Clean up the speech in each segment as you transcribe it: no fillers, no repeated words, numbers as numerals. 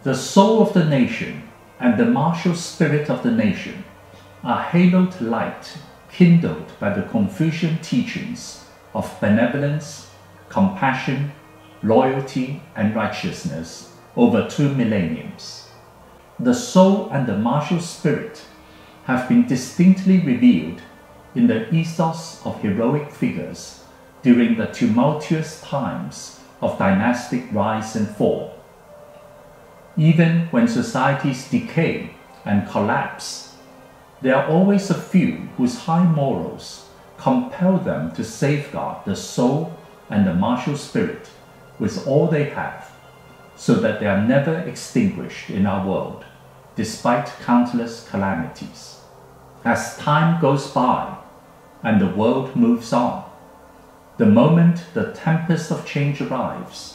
The soul of the nation and the martial spirit of the nation are hallowed light kindled by the Confucian teachings of benevolence, compassion, loyalty, and righteousness over 2 millenniums. The soul and the martial spirit have been distinctly revealed in the ethos of heroic figures during the tumultuous times of dynastic rise and fall. Even when societies decay and collapse, there are always a few whose high morals compel them to safeguard the soul and the martial spirit with all they have, so that they are never extinguished in our world, despite countless calamities. As time goes by and the world moves on, the moment the tempest of change arrives,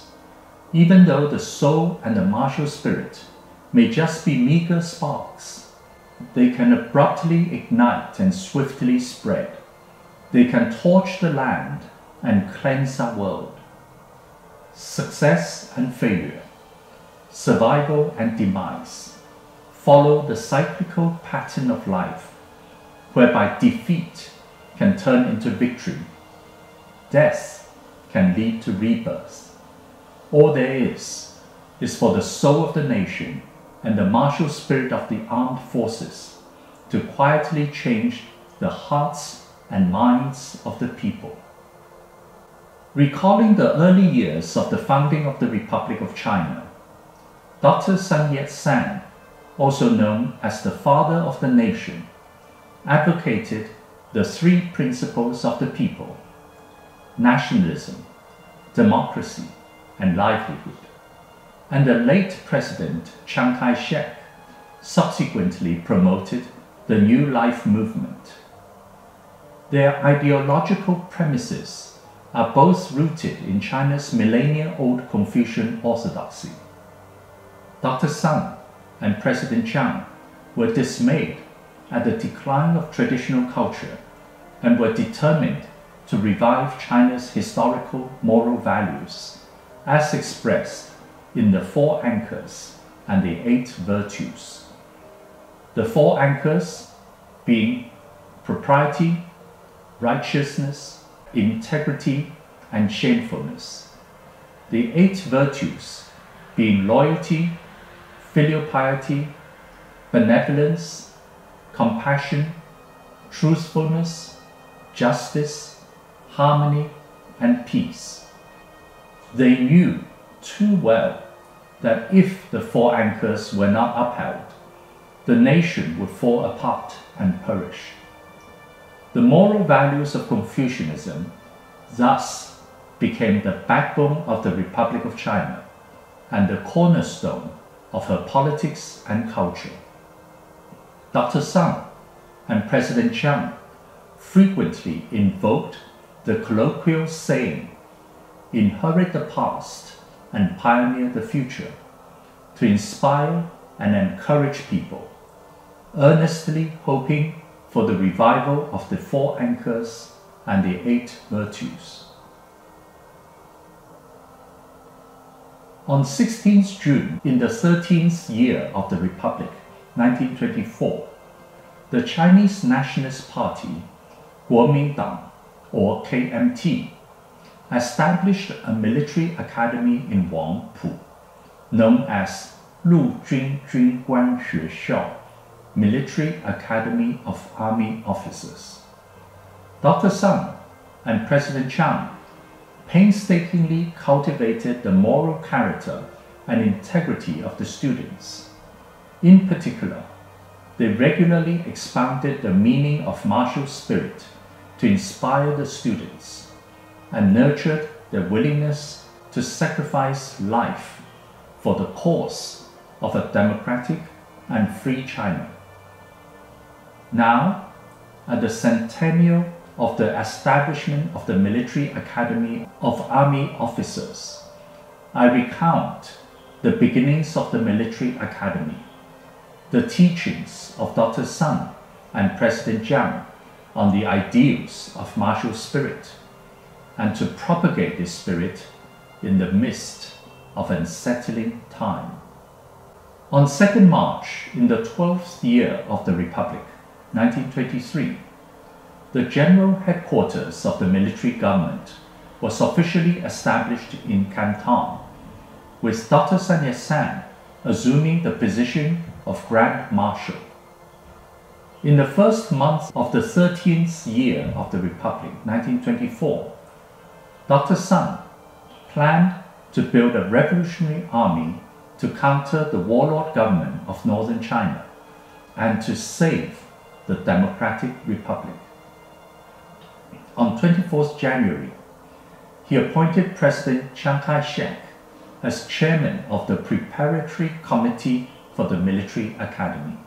even though the soul and the martial spirit may just be meagre sparks, they can abruptly ignite and swiftly spread. They can torch the land and cleanse our world. Success and failure, survival and demise, follow the cyclical pattern of life, whereby defeat can turn into victory, death can lead to rebirth. All there is for the soul of the nation and the martial spirit of the armed forces to quietly change the hearts and minds of the people. Recalling the early years of the founding of the Republic of China, Dr. Sun Yat-sen, also known as the Father of the Nation, advocated the 3 principles of the people: nationalism, democracy, and livelihood. And the late President Kai-shek subsequently promoted the New Life movement. Their ideological premises are both rooted in China's millennia-old Confucian orthodoxy. Dr. Sun and President Chiang were dismayed at the decline of traditional culture and were determined to revive China's historical moral values as expressed in the 4 anchors and the 8 virtues. The 4 anchors being propriety, righteousness, integrity, and shamefulness. The 8 virtues being loyalty, filial piety, benevolence, compassion, truthfulness, justice, harmony, and peace. They knew too well that if the 4 anchors were not upheld, the nation would fall apart and perish. The moral values of Confucianism thus became the backbone of the Republic of China and the cornerstone of her politics and culture. Dr. Sun and President Chiang frequently invoked the colloquial saying, "Inherit the past and pioneer the future," to inspire and encourage people, earnestly hoping for the revival of the 4 anchors and the 8 virtues. On 16th June, in the 13th year of the Republic, 1924, the Chinese Nationalist Party, Kuomintang, or KMT, established a military academy in Wangpu, known as 陆军军官学校, Military Academy of Army Officers. Dr. Sun and President Chiang painstakingly cultivated the moral character and integrity of the students. In particular, they regularly expounded the meaning of martial spirit to inspire the students and nurtured their willingness to sacrifice life for the cause of a democratic and free China. Now, at the centennial of the establishment of the Military Academy of Army Officers, I recount the beginnings of the Military Academy, the teachings of Dr. Sun and President Chiang on the ideals of martial spirit, and to propagate this spirit in the midst of unsettling time. On 2nd March, in the 12th year of the Republic, 1923, the general headquarters of the military government was officially established in Canton, with Dr. Sun Yat-sen assuming the position of Grand Marshal. In the first month of the 13th year of the Republic, 1924, Dr. Sun planned to build a revolutionary army to counter the warlord government of northern China and to save the Democratic Republic. On 24th January, he appointed President Kai-shek as chairman of the Preparatory Committee for the Military Academy.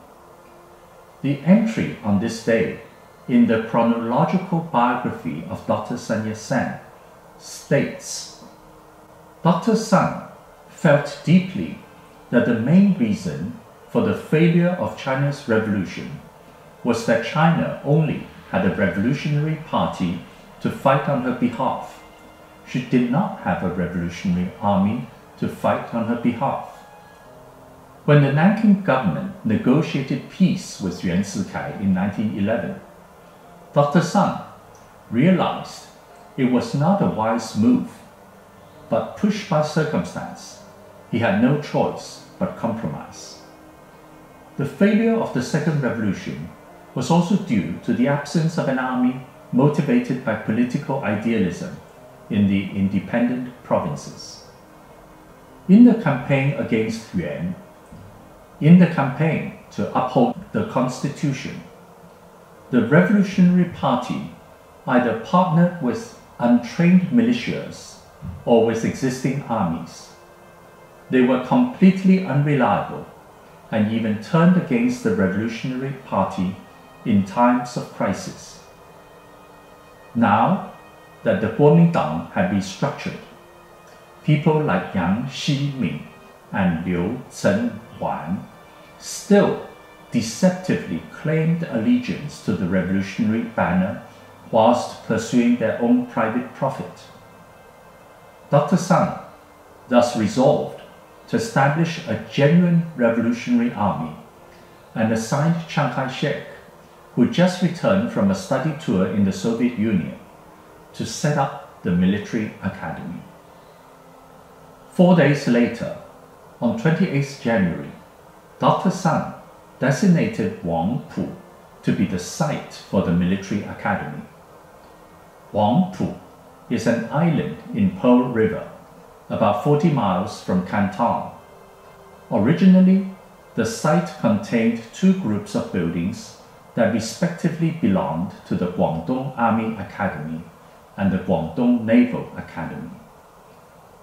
The entry on this day in the chronological biography of Dr. Sun Yat-sen states, Dr. Sun felt deeply that the main reason for the failure of China's revolution was that China only had a revolutionary party to fight on her behalf. She did not have a revolutionary army to fight on her behalf. When the Nanking government negotiated peace with Yuan in 1911, Dr. Sun realized it was not a wise move, but pushed by circumstance, he had no choice but compromise. The failure of the Second Revolution was also due to the absence of an army motivated by political idealism in the independent provinces. In the campaign against Yuan, in the campaign to uphold the constitution, the Revolutionary Party either partnered with untrained militias or with existing armies. They were completely unreliable and even turned against the Revolutionary Party in times of crisis. Now that the Kuomintang had restructured, people like Yang Ximing and Liu Zhenhuan still deceptively claimed allegiance to the revolutionary banner whilst pursuing their own private profit. Dr. Sun thus resolved to establish a genuine revolutionary army and assigned Chiang Kai-shek, who just returned from a study tour in the Soviet Union, to set up the military academy. 4 days later, on 28th January, Dr. Sun designated Wangpu to be the site for the military academy. Wangpu is an island in Pearl River, about 40 miles from Canton. Originally, the site contained two groups of buildings that respectively belonged to the Guangdong Army Academy and the Guangdong Naval Academy.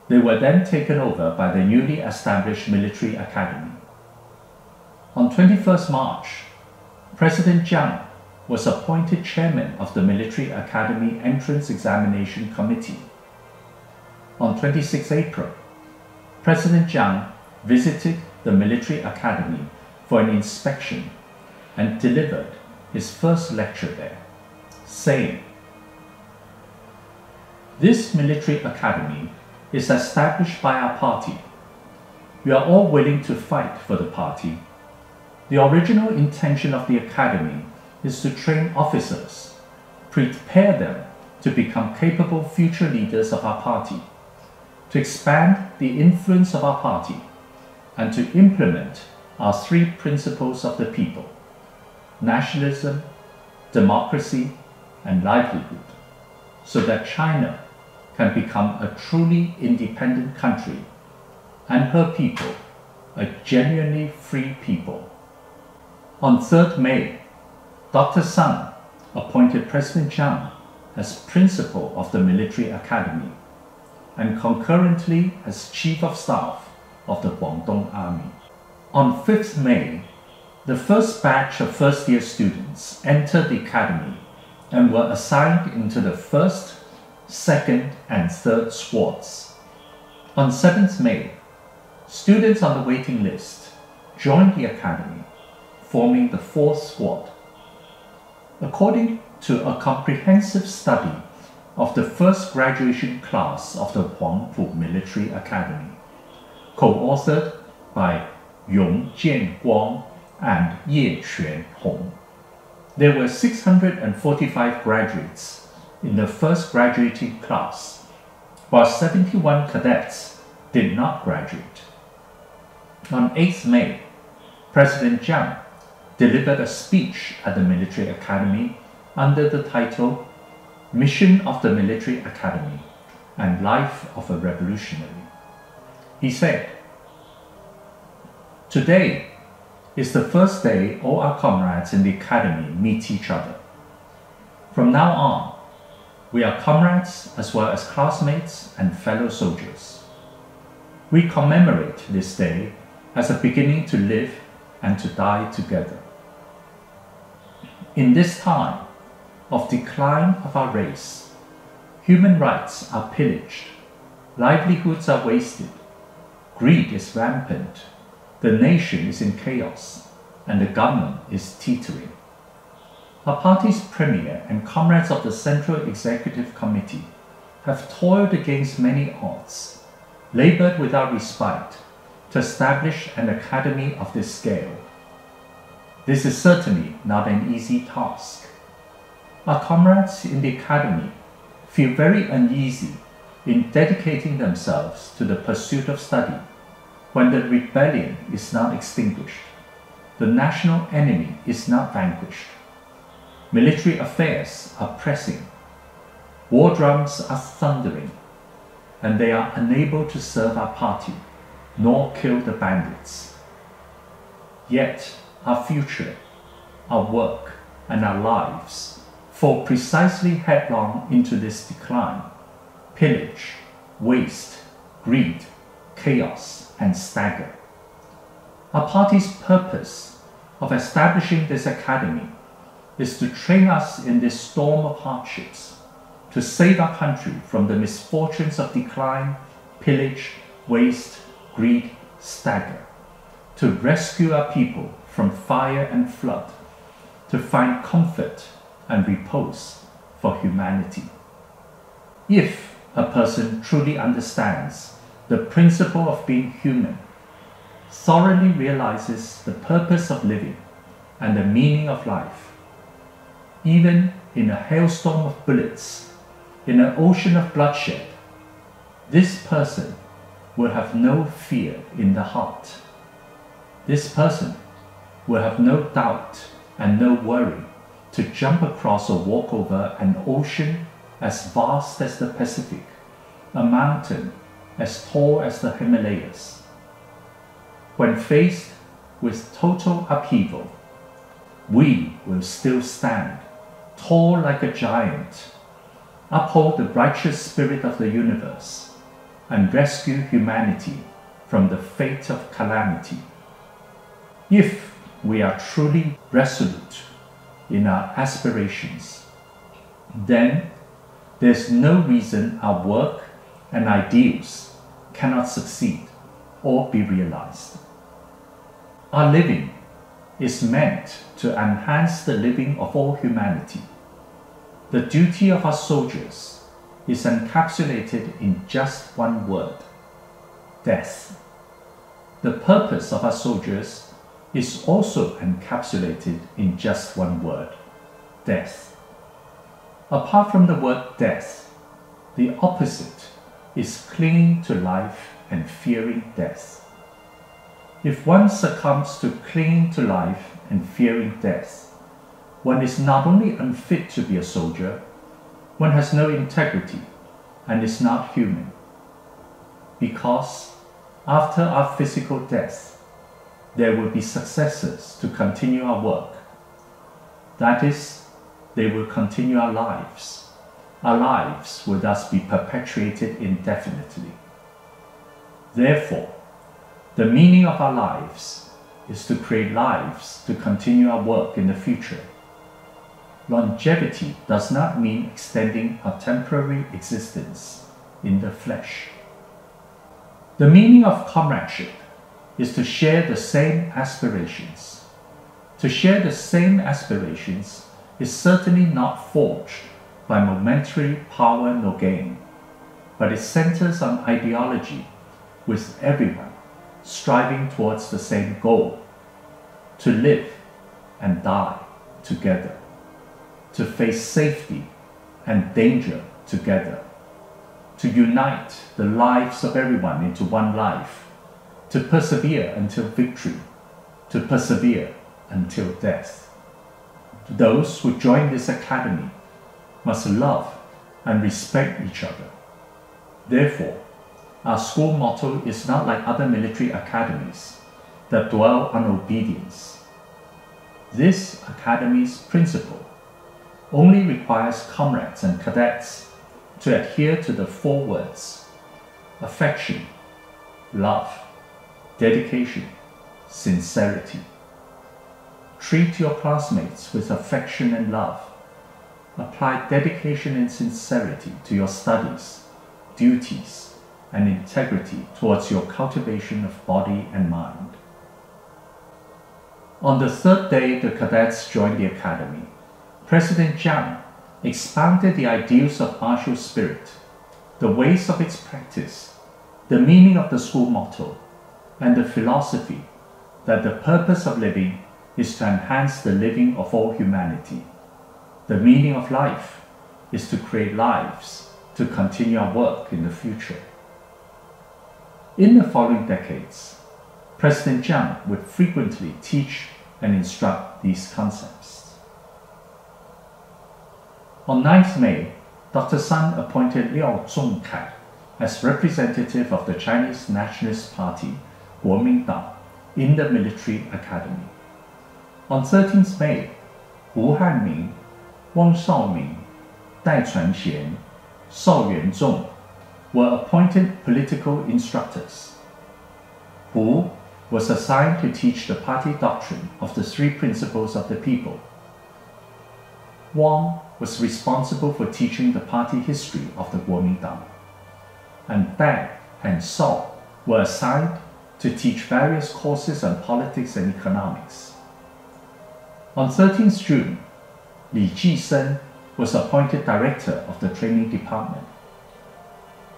They were then taken over by the newly established military academy. On 21st March, President Jiang was appointed chairman of the Military Academy Entrance Examination Committee. On 26 April, President Jiang visited the military academy for an inspection and delivered his first lecture there, saying, "This military academy is established by our party. We are all willing to fight for the party. The original intention of the academy is to train officers, prepare them to become capable future leaders of our party, to expand the influence of our party, and to implement our three principles of the people: nationalism, democracy, and livelihood, so that China can become a truly independent country and her people a genuinely free people." On 3rd May, Dr. Sun appointed President Jiang as principal of the military academy and concurrently as chief of staff of the Guangdong Army. On 5th May, the first batch of first-year students entered the academy and were assigned into the 1st, 2nd, and 3rd squads. On 7th May, students on the waiting list joined the academy, forming the 4th squad. According to a comprehensive study of the first graduation class of the Wangpu Military Academy, co-authored by Yong-jian-guang and Ye-quan-hong. There were 645 graduates in the first graduating class, while 71 cadets did not graduate. On 8th May, President Jiang delivered a speech at the Military Academy under the title Mission of the Military Academy and Life of a Revolutionary. He said, "Today is the first day all our comrades in the Academy meet each other. From now on, we are comrades as well as classmates and fellow soldiers. We commemorate this day as a beginning to live and to die together. In this time of decline of our race, human rights are pillaged, livelihoods are wasted, greed is rampant, the nation is in chaos, and the government is teetering. Our party's premier and comrades of the Central Executive Committee have toiled against many odds, labored without respite, to establish an academy of this scale. This is certainly not an easy task. Our comrades in the academy feel very uneasy in dedicating themselves to the pursuit of study when the rebellion is not extinguished, the national enemy is not vanquished, military affairs are pressing, war drums are thundering, and they are unable to serve our party nor kill the bandits. Yet our future, our work, and our lives fall precisely headlong into this decline, pillage, waste, greed, chaos, and stagger. Our party's purpose of establishing this academy is to train us in this storm of hardships, to save our country from the misfortunes of decline, pillage, waste, greed, stagger, to rescue our people from fire and flood, to find comfort and repose for humanity. If a person truly understands the principle of being human, thoroughly realizes the purpose of living and the meaning of life, even in a hailstorm of bullets, in an ocean of bloodshed, this person will have no fear in the heart. This person will have no doubt and no worry to jump across or walk over an ocean as vast as the Pacific, a mountain as tall as the Himalayas. When faced with total upheaval, we will still stand, tall like a giant, uphold the righteous spirit of the universe, and rescue humanity from the fate of calamity. If we are truly resolute in our aspirations, then there's no reason our work and ideals cannot succeed or be realized. Our living is meant to enhance the living of all humanity. The duty of our soldiers is encapsulated in just one word: death. The purpose of our soldiers is also encapsulated in just one word: death. Apart from the word death, the opposite is clinging to life and fearing death. If one succumbs to clinging to life and fearing death, one is not only unfit to be a soldier, one has no integrity and is not human. Because after our physical death, there will be successors to continue our work. That is, they will continue our lives. Our lives will thus be perpetuated indefinitely. Therefore, the meaning of our lives is to create lives to continue our work in the future. Longevity does not mean extending our temporary existence in the flesh. The meaning of comradeship is to share the same aspirations. To share the same aspirations is certainly not forged by momentary power nor gain, but it centers on ideology with everyone striving towards the same goal: to live and die together, to face safety and danger together, to unite the lives of everyone into one life, to persevere until victory, to persevere until death. Those who join this academy must love and respect each other. Therefore, our school motto is not like other military academies that dwell on obedience. This academy's principle only requires comrades and cadets to adhere to the 4 words: affection, love, dedication, sincerity. Treat your classmates with affection and love. Apply dedication and sincerity to your studies, duties, and integrity towards your cultivation of body and mind. On the 3rd day the cadets joined the academy, President Jiang expounded the ideals of martial spirit, the ways of its practice, the meaning of the school motto, and the philosophy that the purpose of living is to enhance the living of all humanity. The meaning of life is to create lives to continue our work in the future. In the following decades, President Jiang would frequently teach and instruct these concepts. On 9th May, Dr. Sun appointed Liao-chung as representative of the Chinese Nationalist Party, Kuomintang, in the military academy. On 13th May, Hu Hanming, Wang Shaoming, Dai Chuan-hsien, Yuan-chung were appointed political instructors. Hu was assigned to teach the party doctrine of the 3 principles of the people. Wang was responsible for teaching the party history of the Kuomintang, and Dai and Shao were assigned to teach various courses on politics and economics. On 13th June, Li Ji-sen was appointed director of the training department,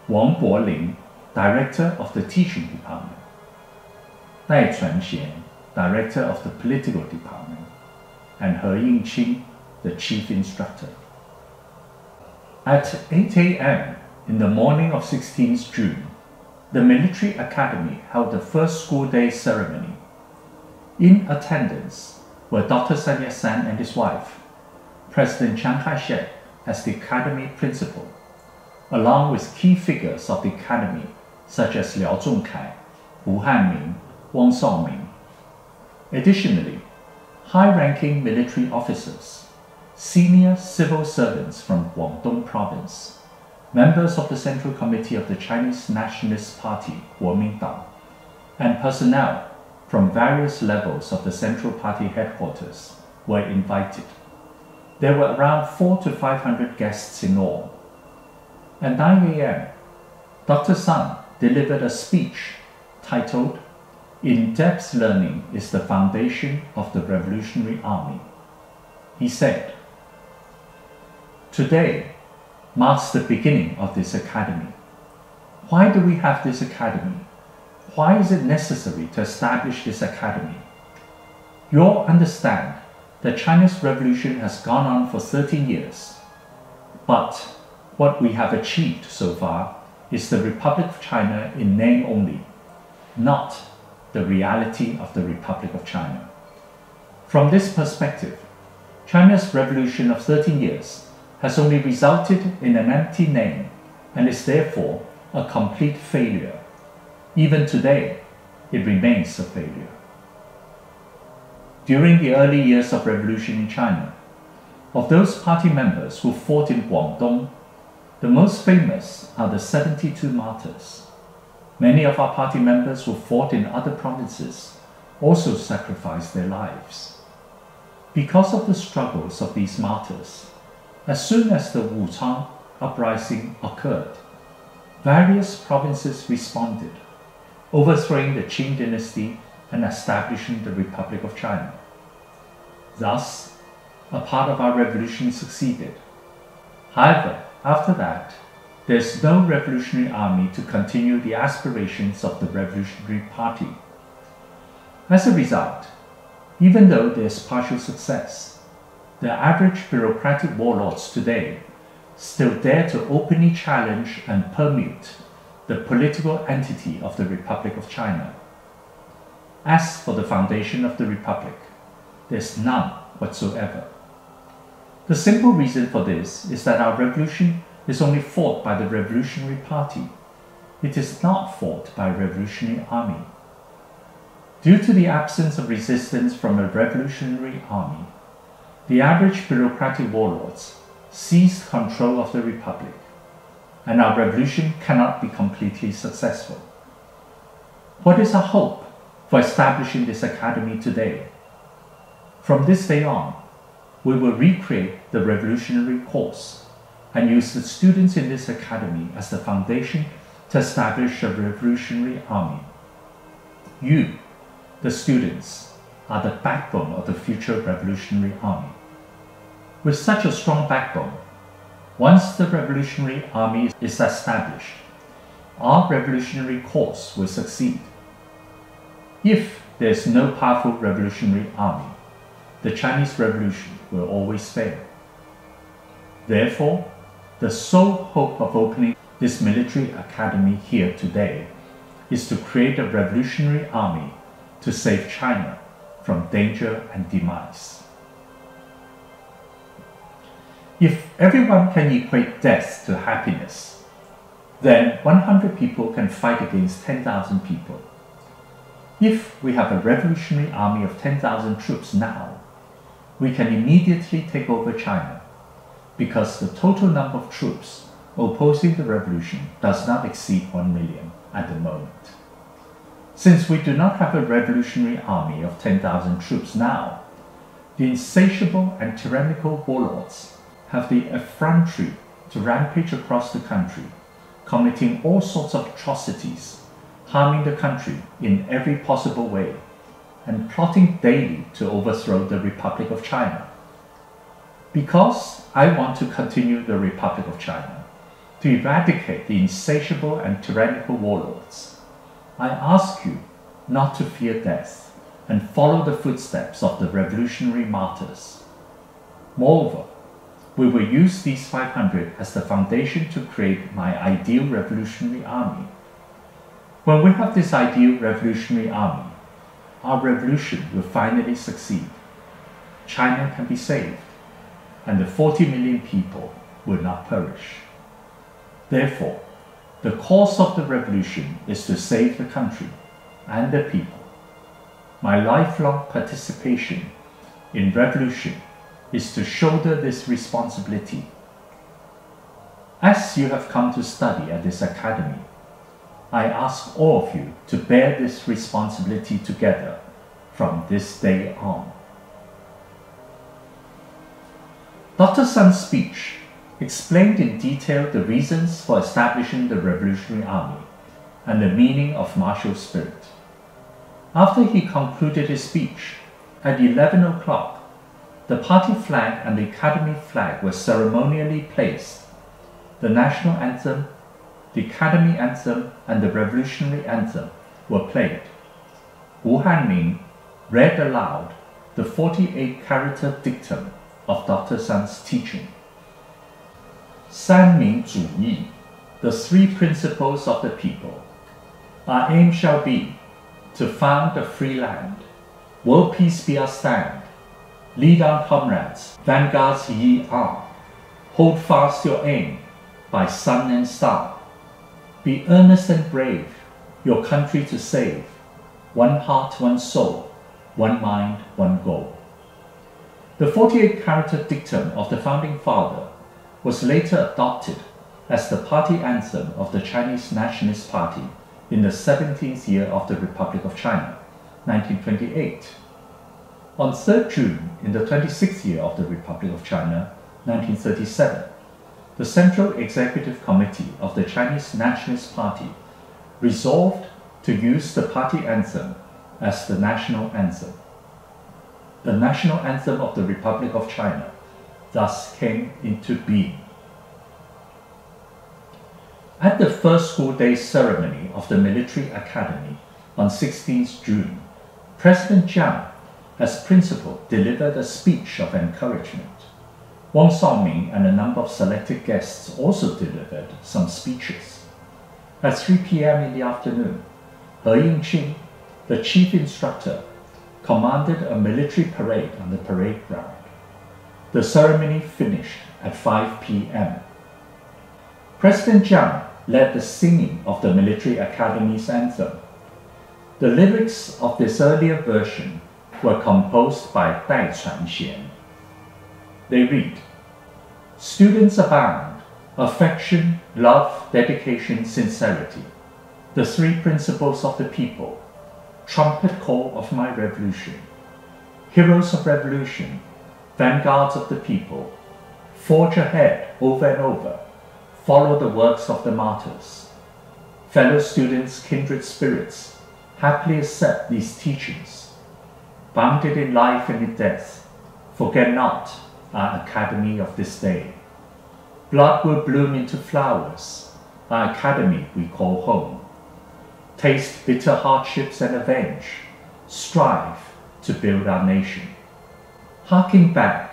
Wang Bo-ling, director of the teaching department, Dai Chuan-hsien, director of the political department, and He Ying-chin, the chief instructor. At 8 a.m. in the morning of 16th June, the military academy held the first school day ceremony. In attendance were Dr. Yat-sen and his wife, President Kai-shek as the academy principal, along with key figures of the academy such as Liao-chung, Hu Hanming, Wang Shaoming. Additionally, high-ranking military officers, senior civil servants from Guangdong province, members of the Central Committee of the Chinese Nationalist Party, Kuomintang, and personnel from various levels of the Central Party headquarters were invited. There were around 400 to 500 guests in all. At 9 a.m., Dr. Sun delivered a speech titled, "In-depth learning is the foundation of the Revolutionary Army." He said, "Today marks the beginning of this academy. Why do we have this academy? Why is it necessary to establish this academy? You all understand that China's revolution has gone on for 13 years, but what we have achieved so far is the Republic of China in name only, not the reality of the Republic of China. From this perspective, China's revolution of 13 years has only resulted in an empty name and is therefore a complete failure. Even today, it remains a failure." During the early years of revolution in China, of those party members who fought in Guangdong, the most famous are the 72 martyrs. Many of our party members who fought in other provinces also sacrificed their lives. Because of the struggles of these martyrs, as soon as the Wuchang uprising occurred, various provinces responded, overthrowing the Qing dynasty and establishing the Republic of China. Thus, a part of our revolution succeeded. However, after that, there is no revolutionary army to continue the aspirations of the Revolutionary Party. As a result, even though there is partial success, the average bureaucratic warlords today still dare to openly challenge and permute the political entity of the Republic of China. As for the foundation of the Republic, there is none whatsoever. The simple reason for this is that our revolution is only fought by the Revolutionary Party. It is not fought by a revolutionary army. Due to the absence of resistance from a revolutionary army, the average bureaucratic warlords seized control of the Republic, and our revolution cannot be completely successful. What is our hope for establishing this academy today? From this day on, we will recreate the revolutionary course and use the students in this academy as the foundation to establish a revolutionary army. You, the students, are the backbone of the future revolutionary army. With such a strong backbone, once the revolutionary army is established, our revolutionary course will succeed. If there is no powerful revolutionary army, the Chinese Revolution will always fail. Therefore, the sole hope of opening this military academy here today is to create a revolutionary army to save China from danger and demise. If everyone can equate death to happiness, then 100 people can fight against 10,000 people. If we have a revolutionary army of 10,000 troops now, we can immediately take over China, because the total number of troops opposing the revolution does not exceed 1 million at the moment. Since we do not have a revolutionary army of 10,000 troops now, the insatiable and tyrannical warlords have the effrontery to rampage across the country, committing all sorts of atrocities, harming the country in every possible way, and plotting daily to overthrow the Republic of China. Because I want to continue the Republic of China, to eradicate the insatiable and tyrannical warlords, I ask you not to fear death and follow the footsteps of the revolutionary martyrs. Moreover, we will use these 500 as the foundation to create my ideal revolutionary army. When we have this ideal revolutionary army, our revolution will finally succeed. China can be saved, and the 40 million people will not perish. Therefore, the cause of the revolution is to save the country and the people. My lifelong participation in revolution is to shoulder this responsibility. As you have come to study at this academy, I ask all of you to bear this responsibility together from this day on. Dr. Sun's speech explained in detail the reasons for establishing the Revolutionary Army and the meaning of martial spirit. After he concluded his speech, at 11 o'clock, the party flag and the academy flag were ceremonially placed. The national anthem, the academy anthem, and the revolutionary anthem were played. Wu Hanming read aloud the 48-character dictum of Dr. Sun's teaching. 三民主义, the three principles of the people. Our aim shall be to found a free land. World peace be our stand. Lead our comrades, vanguards ye are. Hold fast your aim by sun and star. Be earnest and brave, your country to save. One heart, one soul, one mind, one goal. The 48-character dictum of the Founding Father was later adopted as the party anthem of the Chinese Nationalist Party in the 17th year of the Republic of China, 1928. On 3rd June, in the 26th year of the Republic of China, 1937, the Central Executive Committee of the Chinese Nationalist Party resolved to use the party anthem as the national anthem. The national anthem of the Republic of China thus came into being. At the first school day ceremony of the Military Academy on 16th June, President Jiang, as principal, delivered a speech of encouragement. Wang Song-ming and a number of selected guests also delivered some speeches. At 3 p.m. in the afternoon, Ying-chin, the chief instructor, commanded a military parade on the parade ground. The ceremony finished at 5 p.m. President Jiang led the singing of the Military Academy's anthem. The lyrics of this earlier version were composed by Chuan-hsien. They read, "Students abound, affection, love, dedication, sincerity, the three principles of the people, trumpet call of my revolution. Heroes of revolution, vanguards of the people, forge ahead over and over, follow the works of the martyrs. Fellow students, kindred spirits, happily accept these teachings. Bounded in life and in death, forget not our academy of this day. Blood will bloom into flowers, our academy we call home. Taste bitter hardships and avenge, strive to build our nation." Harking back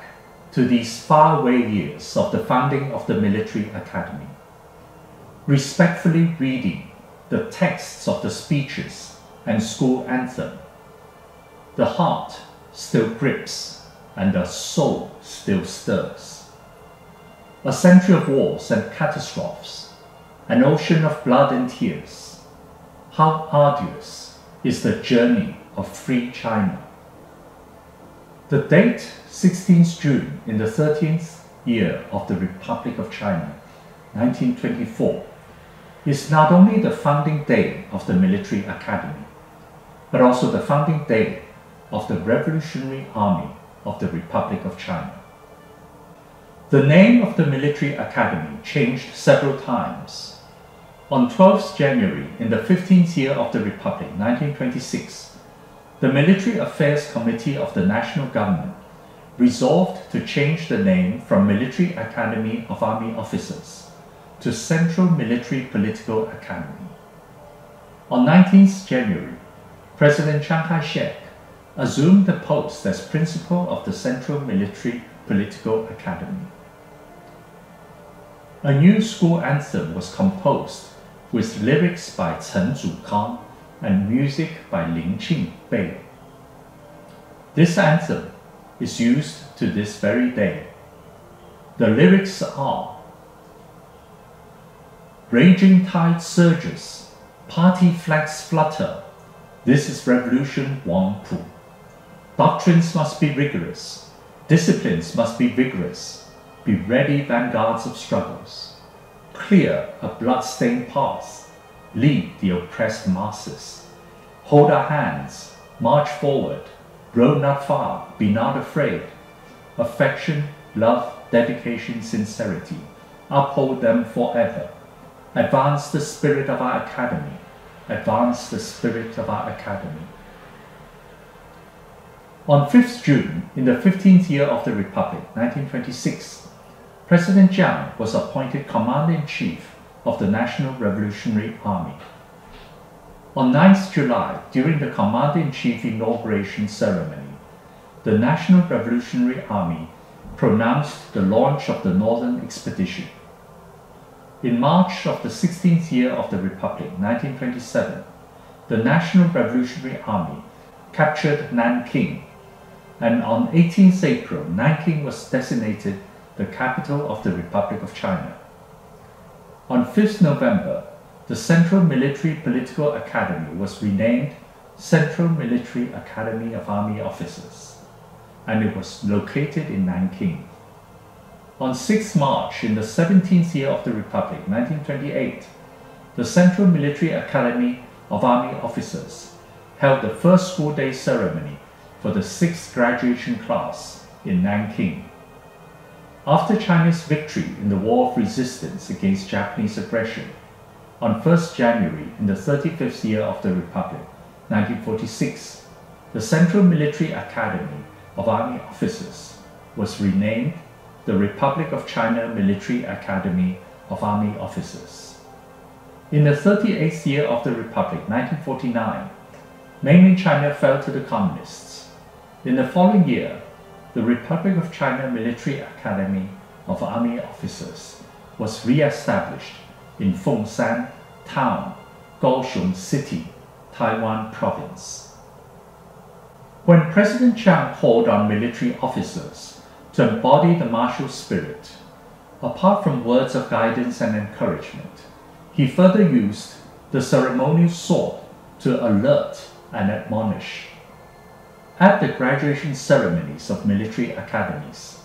to these faraway years of the founding of the Military Academy, respectfully reading the texts of the speeches and school anthem, the heart still grips and the soul still stirs. A century of wars and catastrophes, an ocean of blood and tears. How arduous is the journey of free China. The date 16th June in the 13th year of the Republic of China, 1924, is not only the founding day of the Military Academy, but also the founding day of the Revolutionary Army of the Republic of China. The name of the Military Academy changed several times. On 12th January in the 15th year of the Republic, 1926, the Military Affairs Committee of the National Government resolved to change the name from Military Academy of Army Officers to Central Military Political Academy. On 19th January, President Chiang Kai-shek assumed the post as principal of the Central Military Political Academy. A new school anthem was composed with lyrics by Chen Zukang and music by Ying-chin. This anthem is used to this very day. The lyrics are: "Raging tide surges, party flags flutter, this is revolution Wang Pu. Doctrines must be rigorous, disciplines must be vigorous, be ready vanguards of struggles. Clear a blood-stained path, lead the oppressed masses. Hold our hands, march forward, row not far, be not afraid. Affection, love, dedication, sincerity, uphold them forever. Advance the spirit of our academy, advance the spirit of our academy." On 5th June, in the 15th year of the Republic, 1926, President Jiang was appointed Commander-in-Chief of the National Revolutionary Army. On 9th July, during the Commander-in-Chief inauguration ceremony, the National Revolutionary Army pronounced the launch of the Northern Expedition. In March of the 16th year of the Republic, 1927, the National Revolutionary Army captured Nanking, and on 18th April, Nanking was designated the capital of the Republic of China. On 5th November, the Central Military Political Academy was renamed Central Military Academy of Army Officers, and it was located in Nanking. On 6th March, in the 17th year of the Republic, 1928, the Central Military Academy of Army Officers held the first school day ceremony for the 6th graduation class in Nanking. After China's victory in the War of Resistance against Japanese aggression, on 1st January in the 35th year of the Republic, 1946, the Central Military Academy of Army Officers was renamed the Republic of China Military Academy of Army Officers. In the 38th year of the Republic, 1949, mainland China fell to the Communists. In the following year, the Republic of China Military Academy of Army Officers was re-established in Fengshan Town, Kaohsiung City, Taiwan Province. When President Chiang called on military officers to embody the martial spirit, apart from words of guidance and encouragement, he further used the ceremonial sword to alert and admonish. At the graduation ceremonies of military academies,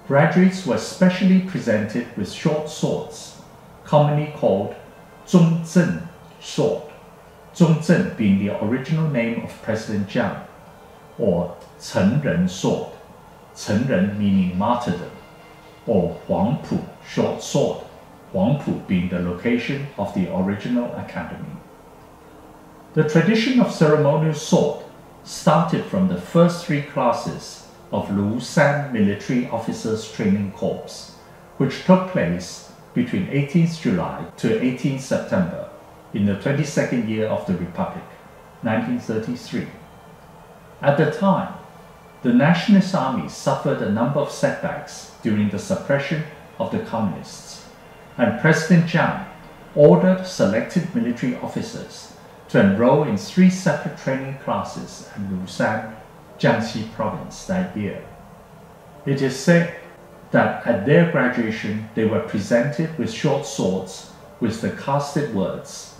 graduates were specially presented with short swords, commonly called zhongzhen sword, zhongzhen being the original name of President Jiang, or chengren sword, chengren meaning martyrdom, or huangpu short sword, huangpu being the location of the original academy. The tradition of ceremonial sword started from the first three classes of Lushan Military Officers Training Corps, which took place between 18th July to 18th September in the 22nd year of the Republic, 1933. At the time, the Nationalist Army suffered a number of setbacks during the suppression of the Communists, and President Jiang ordered selected military officers to enroll in 3 separate training classes at Lushan, Jiangxi Province that year. It is said that at their graduation they were presented with short swords with the casted words,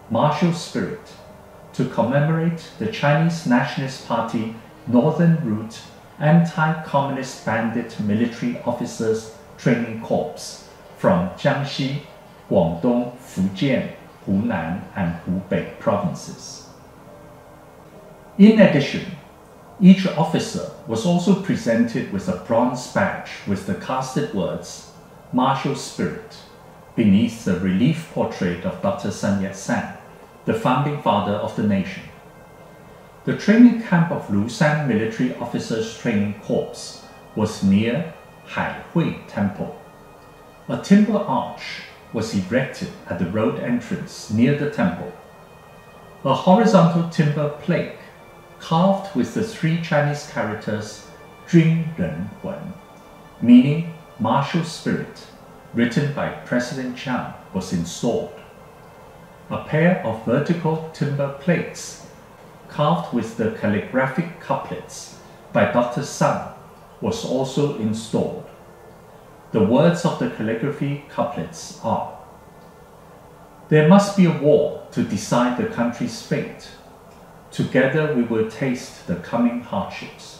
"Martial Spirit," to commemorate the Chinese Nationalist Party Northern Route Anti-Communist Bandit Military Officers Training Corps from Jiangxi, Guangdong, Fujian, Hunan, and Hubei provinces. In addition, each officer was also presented with a bronze badge with the casted words, "Martial Spirit," beneath the relief portrait of Dr. Sun Yat-sen, the founding father of the nation. The training camp of Lushan Military Officers Training Corps was near Haihui Temple. A timber arch was erected at the road entrance near the temple. A horizontal timber plate carved with the 3 Chinese characters Jun Ren Wen, meaning martial spirit, written by President Chiang, was installed. A pair of vertical timber plates carved with the calligraphic couplets by Dr. Sun was also installed. The words of the calligraphy couplets are, "There must be a war to decide the country's fate. Together we will taste the coming hardships."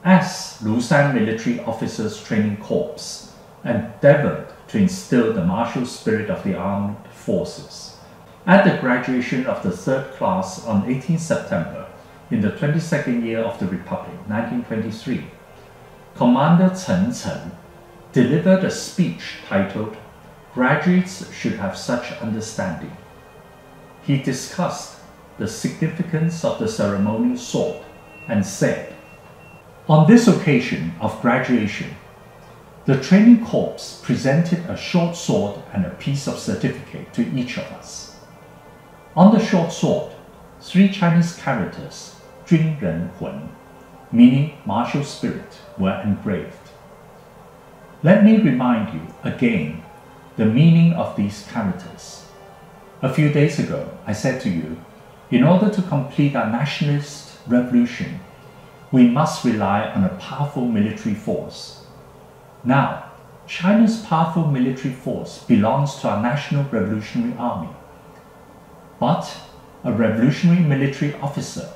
As Lushan Military Officers Training Corps endeavored to instill the martial spirit of the armed forces, at the graduation of the 3rd class on 18 September in the 22nd year of the Republic, 1923, Commander Chen delivered a speech titled, "Graduates Should Have Such Understanding." He discussed the significance of the ceremonial sword and said, "On this occasion of graduation, the training corps presented a short sword and a piece of certificate to each of us. On the short sword, 3 Chinese characters, Jun Ren Hun, meaning martial spirit, were engraved. Let me remind you again the meaning of these characters. A few days ago, I said to you, in order to complete our nationalist revolution, we must rely on a powerful military force. Now, China's powerful military force belongs to our National Revolutionary Army. But a revolutionary military officer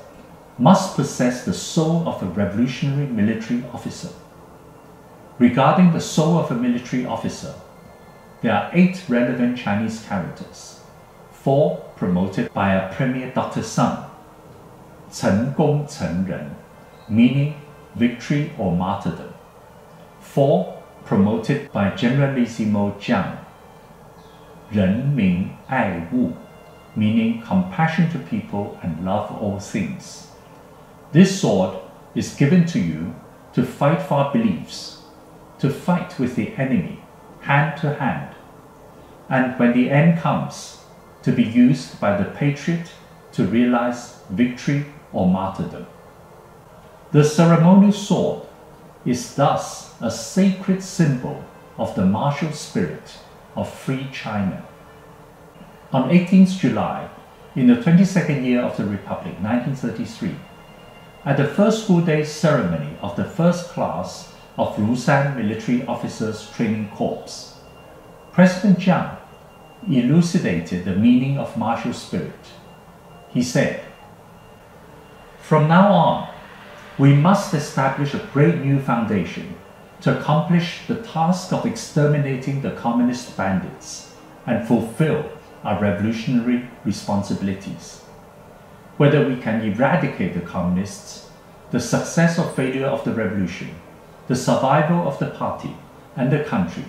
must possess the soul of a revolutionary military officer. Regarding the soul of a military officer, there are 8 relevant Chinese characters, 4 promoted by our Premier Dr. Sun. 成功成仁, meaning victory or martyrdom. 4. Promoted by Generalissimo Jiang. 人民爱物, meaning compassion to people and love all things. This sword is given to you to fight for our beliefs, to fight with the enemy, hand to hand, and when the end comes, to be used by the patriot to realize victory or martyrdom. The ceremonial sword is thus a sacred symbol of the martial spirit of free China. On 18th July, in the 22nd year of the Republic, 1933, at the first school day ceremony of the first class of Lushan Military Officers Training Corps, President Jiang elucidated the meaning of martial spirit. He said, "From now on, we must establish a great new foundation to accomplish the task of exterminating the communist bandits and fulfill our revolutionary responsibilities. Whether we can eradicate the communists, the success or failure of the revolution, the survival of the party and the country,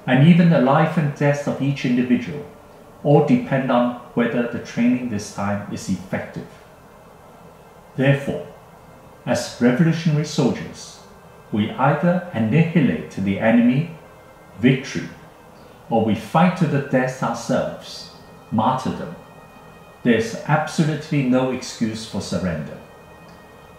and even the life and death of each individual, all depend on whether the training this time is effective. Therefore, as revolutionary soldiers, we either annihilate the enemy, victory, or we fight to the death ourselves, martyrdom. There's absolutely no excuse for surrender.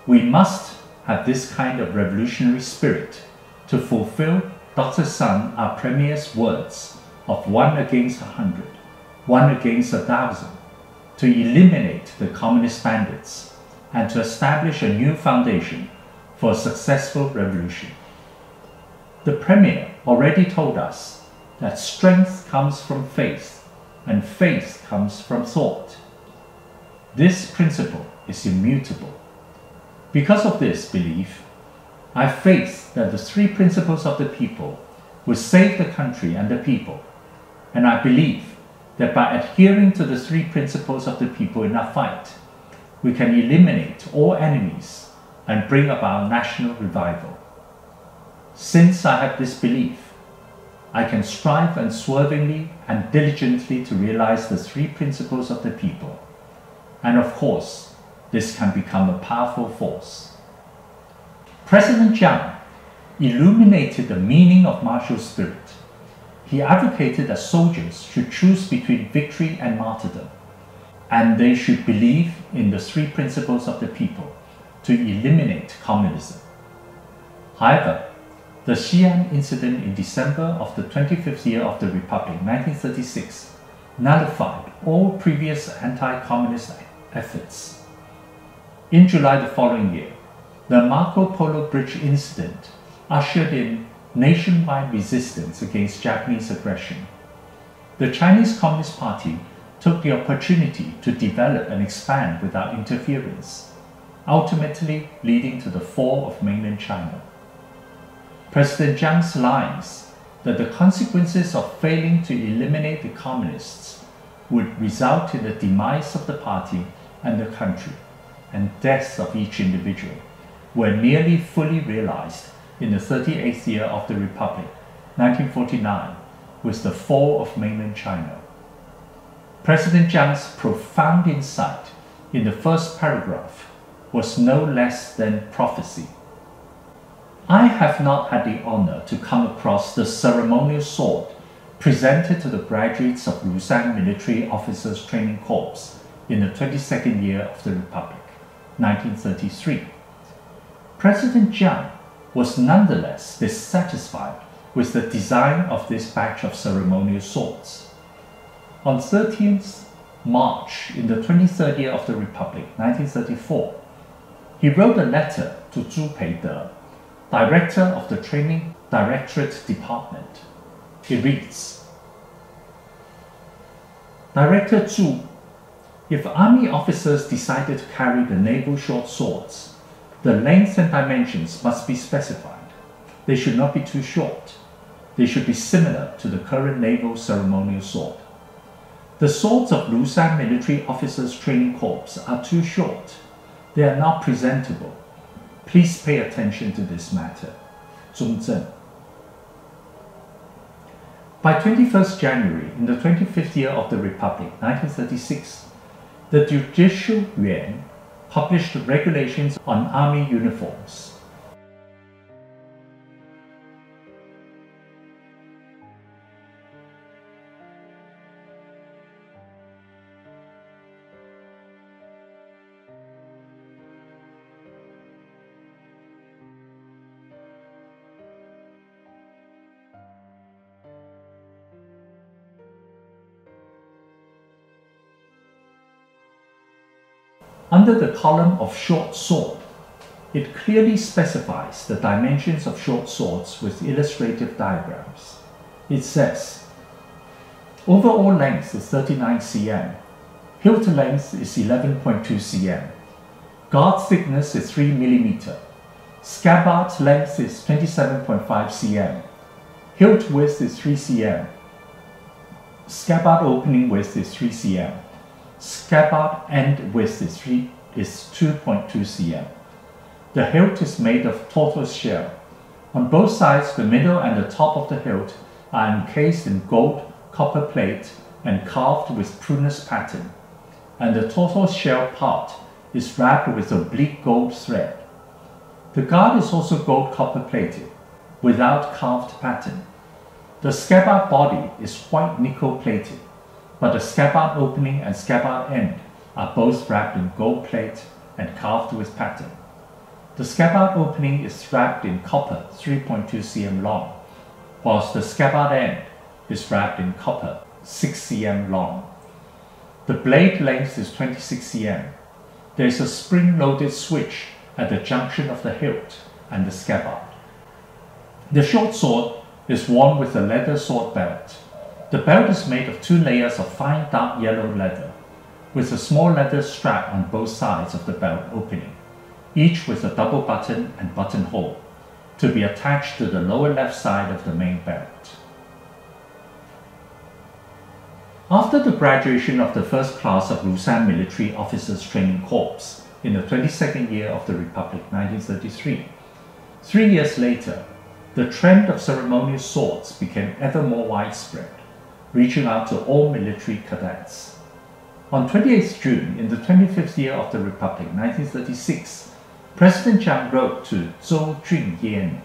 We must have this kind of revolutionary spirit to fulfill Dr. Sun, our Premier's words of 1 against 100, 1 against 1,000, to eliminate the communist bandits and to establish a new foundation for a successful revolution. The Premier already told us that strength comes from faith and faith comes from thought. This principle is immutable. Because of this belief, I have faith that the three principles of the people will save the country and the people, and I believe that by adhering to the three principles of the people in our fight, we can eliminate all enemies and bring about national revival. Since I have this belief, I can strive unswervingly and diligently to realize the three principles of the people, and of course, this can become a powerful force." President Jiang illuminated the meaning of martial spirit. He advocated that soldiers should choose between victory and martyrdom, and they should believe in the three principles of the people to eliminate communism. However, the Xi'an incident in December of the 25th year of the Republic, 1936, nullified all previous anti-communist efforts. In July the following year, the Marco Polo Bridge incident ushered in nationwide resistance against Japanese aggression. The Chinese Communist Party took the opportunity to develop and expand without interference, ultimately leading to the fall of mainland China. President Jiang's lines that the consequences of failing to eliminate the communists would result in the demise of the party and the country and death of each individual were nearly fully realized in the 38th year of the Republic, 1949, with the fall of mainland China. President Jiang's profound insight in the first paragraph was no less than prophecy. I have not had the honor to come across the ceremonial sword presented to the graduates of Lushan Military Officers Training Corps in the 22nd year of the Republic, 1933. President Jiang was nonetheless dissatisfied with the design of this batch of ceremonial swords. On 13th March in the 23rd year of the Republic, 1934, he wrote a letter to Pei-te, Director of the Training Directorate Department. It reads, "Director Zhu, if army officers decided to carry the naval short swords, the length and dimensions must be specified. They should not be too short. They should be similar to the current naval ceremonial sword. The swords of Lushan Military Officers Training Corps are too short. They are not presentable. Please pay attention to this matter. Zhongzhen." By 21st January, in the 25th year of the Republic, 1936, the Judicial Yuan published regulations on army uniforms. Under the column of short sword, it clearly specifies the dimensions of short swords with illustrative diagrams. It says, overall length is 39 cm, hilt length is 11.2 cm, guard thickness is 3 mm, scabbard length is 27.5 cm, hilt width is 3 cm, scabbard opening width is 3 cm, scabbard end width is 2.2 cm. The hilt is made of tortoise shell. On both sides, the middle and the top of the hilt are encased in gold, copper plate and carved with prunus pattern, and the tortoise shell part is wrapped with oblique gold thread. The guard is also gold copper plated, without carved pattern. The scabbard body is white nickel plated, but the scabbard opening and scabbard end are both wrapped in gold plate and carved with pattern. The scabbard opening is wrapped in copper 3.2 cm long, whilst the scabbard end is wrapped in copper 6 cm long. The blade length is 26 cm. There is a spring-loaded switch at the junction of the hilt and the scabbard. The short sword is worn with a leather sword belt. The belt is made of 2 layers of fine dark yellow leather, with a small leather strap on both sides of the belt opening, each with a double button and buttonhole, to be attached to the lower left side of the main belt. After the graduation of the first class of Lushan Military Officers Training Corps in the 22nd year of the Republic, 1933, 3 years later, the trend of ceremonial swords became ever more widespread, reaching out to all military cadets. On 28th June, in the 25th year of the Republic, 1936, President Chiang wrote to Chun-yen,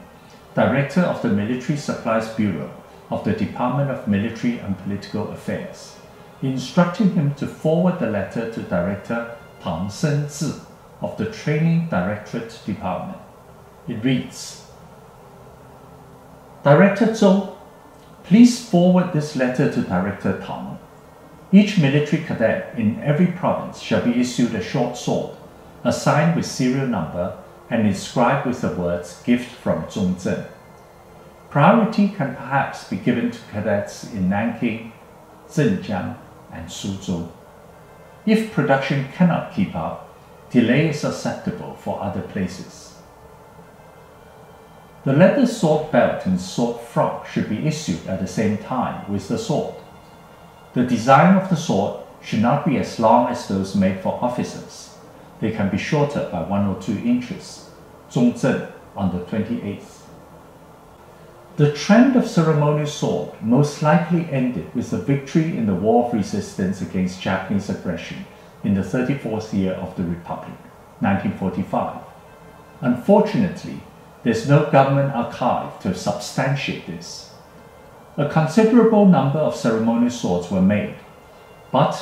Director of the Military Supplies Bureau of the Department of Military and Political Affairs, instructing him to forward the letter to Director Pang Sen-zi of the Training Directorate Department. It reads, Director Zhou, please forward this letter to Director Tang. Each military cadet in every province shall be issued a short sword, assigned with serial number and inscribed with the words "Gift from Zhongzhen." Priority can perhaps be given to cadets in Nanking, Zhenjiang, and Suzhou. If production cannot keep up, delay is acceptable for other places. The leather sword belt and sword frock should be issued at the same time with the sword. The design of the sword should not be as long as those made for officers. They can be shorter by 1 or 2 inches. Zhongzhen on the 28th. The trend of ceremonial sword most likely ended with the victory in the War of Resistance against Japanese aggression in the 34th year of the Republic, 1945. Unfortunately, there's no government archive to substantiate this. A considerable number of ceremonial swords were made, but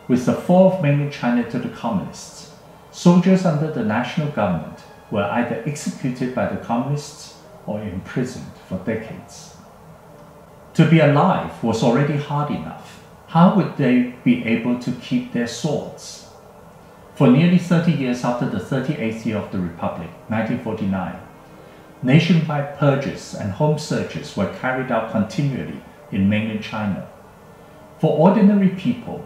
with the fall of mainland China to the communists, soldiers under the national government were either executed by the communists or imprisoned for decades. To be alive was already hard enough. How would they be able to keep their swords? For nearly 30 years after the 38th year of the Republic, 1949, nationwide purges and home searches were carried out continually in mainland China. For ordinary people,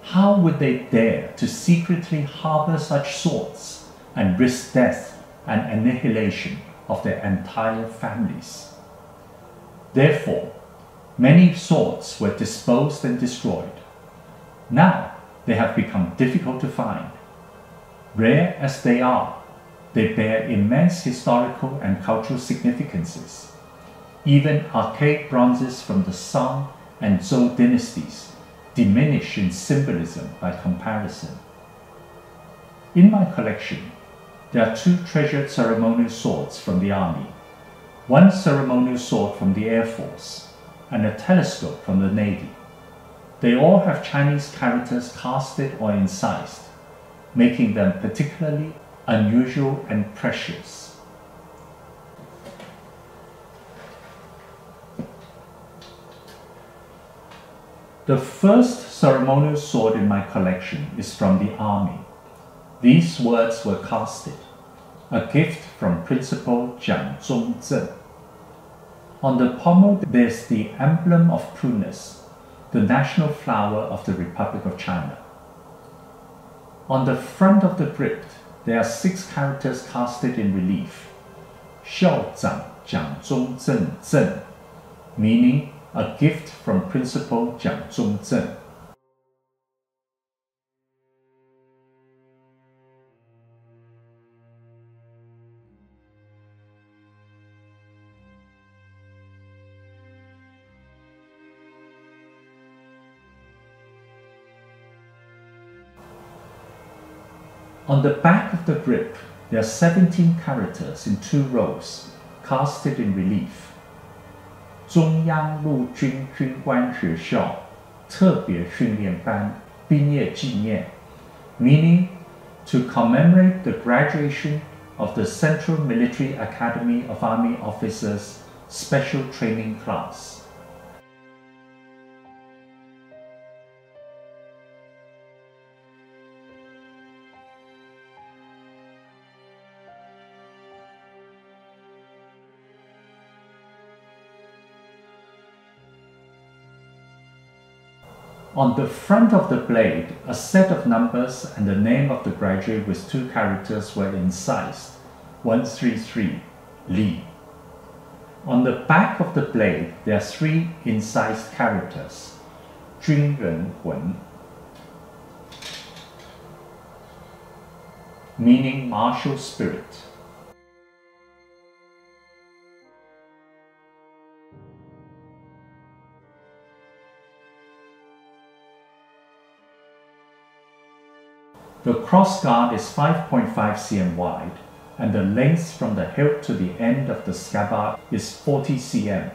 how would they dare to secretly harbor such swords and risk death and annihilation of their entire families? Therefore, many swords were disposed and destroyed. Now they have become difficult to find. Rare as they are, they bear immense historical and cultural significances. Even archaic bronzes from the Song and Zhou dynasties diminish in symbolism by comparison. In my collection, there are 2 treasured ceremonial swords from the army, 1 ceremonial sword from the Air Force, and a telescope from the Navy. They all have Chinese characters casted or incised, making them particularly unusual and precious. The first ceremonial sword in my collection is from the army. These words were casted, a gift from Principal Jiang Zhongzhen. On the pommel there's the emblem of prunus, the national flower of the Republic of China. On the front of the grip, there are 6 characters casted in relief, 校长蒋中正正, meaning a gift from Principal Jiang Zhongzhen. On the back of the grip, there are 17 characters in 2 rows, casted in relief. 中央陆军军官学校特别训练班毕业纪念, meaning to commemorate the graduation of the Central Military Academy of Army Officers Special Training Class. On the front of the blade, a set of numbers and the name of the graduate with 2 characters were incised, 133, Li. On the back of the blade, there are 3 incised characters, 军人魂, meaning martial spirit. The crossguard is 5.5 cm wide, and the length from the hilt to the end of the scabbard is 40 cm.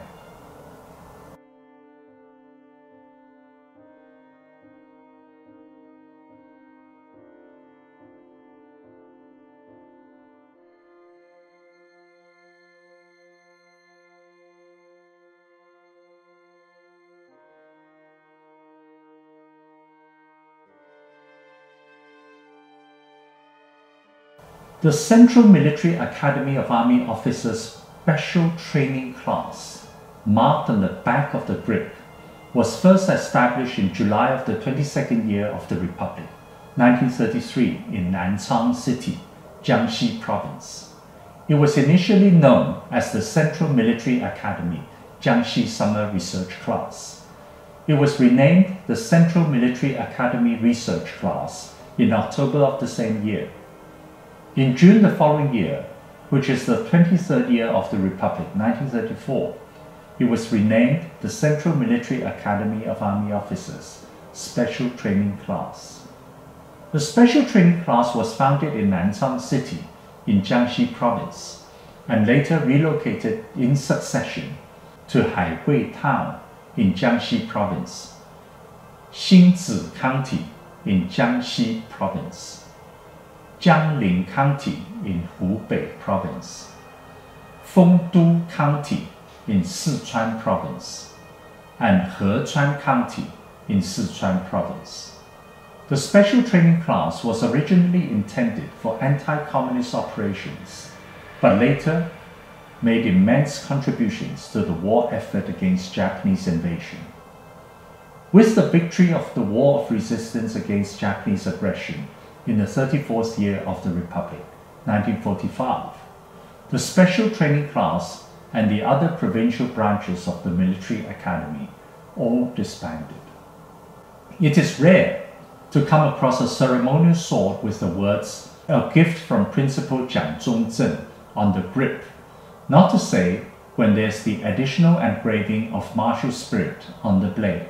The Central Military Academy of Army Officers Special Training Class, marked on the back of the grip, was first established in July of the 22nd year of the Republic, 1933, in Nanchang City, Jiangxi Province. It was initially known as the Central Military Academy, Jiangxi Summer Research Class. It was renamed the Central Military Academy Research Class in October of the same year. In June the following year, which is the 23rd year of the Republic, 1934, it was renamed the Central Military Academy of Army Officers Special Training Class. The Special Training Class was founded in Nanchang City in Jiangxi Province and later relocated in succession to Haihui Town in Jiangxi Province, Xinzi County in Jiangxi Province, Jiangling County in Hubei Province, Fengdu County in Sichuan Province, and Hechuan County in Sichuan Province. The Special Training Class was originally intended for anti-communist operations, but later made immense contributions to the war effort against Japanese invasion. With the victory of the War of Resistance against Japanese aggression in the 34th year of the Republic, 1945, the Special Training Class and the other provincial branches of the military academy all disbanded. It is rare to come across a ceremonial sword with the words, "A gift from Principal Jiang Zhongzhen" on the grip, not to say when there's the additional engraving of martial spirit on the blade.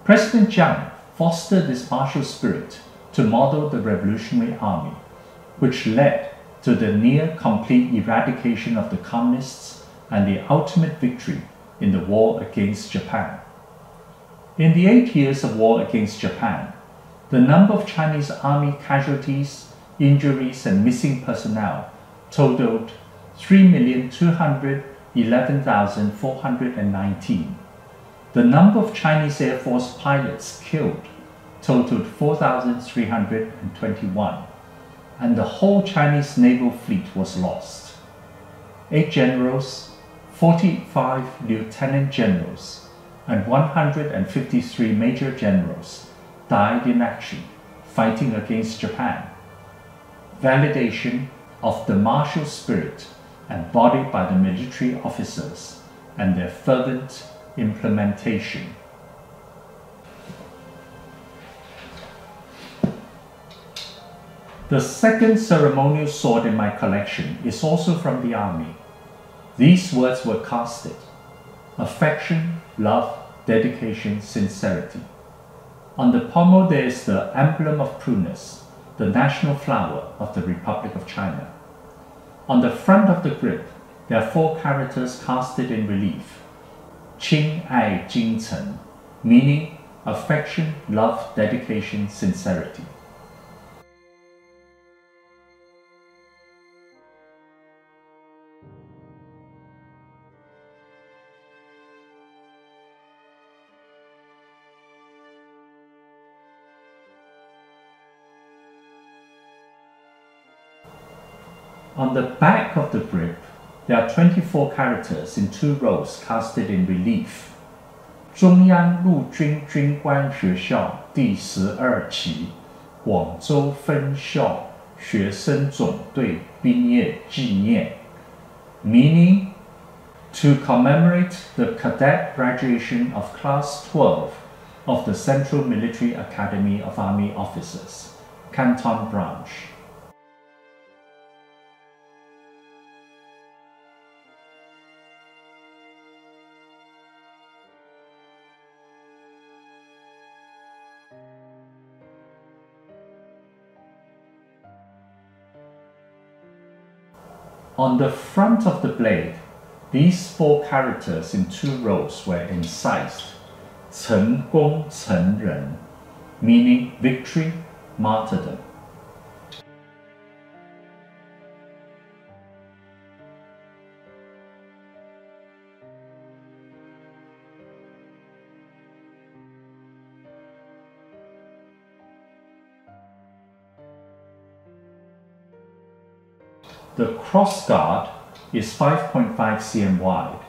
President Jiang fostered this martial spirit to model the Revolutionary Army, which led to the near complete eradication of the communists and the ultimate victory in the war against Japan. In the 8 years of war against Japan, the number of Chinese army casualties, injuries, and missing personnel totaled 3,211,419. The number of Chinese Air Force pilots killed totaled 4,321, and the whole Chinese naval fleet was lost. 8 generals, 45 lieutenant generals, and 153 major generals died in action, fighting against Japan. Validation of the martial spirit embodied by the military officers and their fervent implementation. The second ceremonial sword in my collection is also from the army. These words were casted: affection, love, dedication, sincerity. On the pommel there is the emblem of prunus, the national flower of the Republic of China. On the front of the grip, there are 4 characters casted in relief: Ching-wei, Ying-chin, meaning affection, love, dedication, sincerity. On the back of the grip, there are 24 characters in 2 rows casted in relief: 中央陆军军官学校第12期广州分校学生总队毕业纪念, meaning to commemorate the cadet graduation of Class 12 of the Central Military Academy of Army Officers, Canton Branch. On the front of the blade, these 4 characters in 2 rows were incised: 成功成仁, meaning victory, martyrdom. The crossguard is 5.5 cm wide,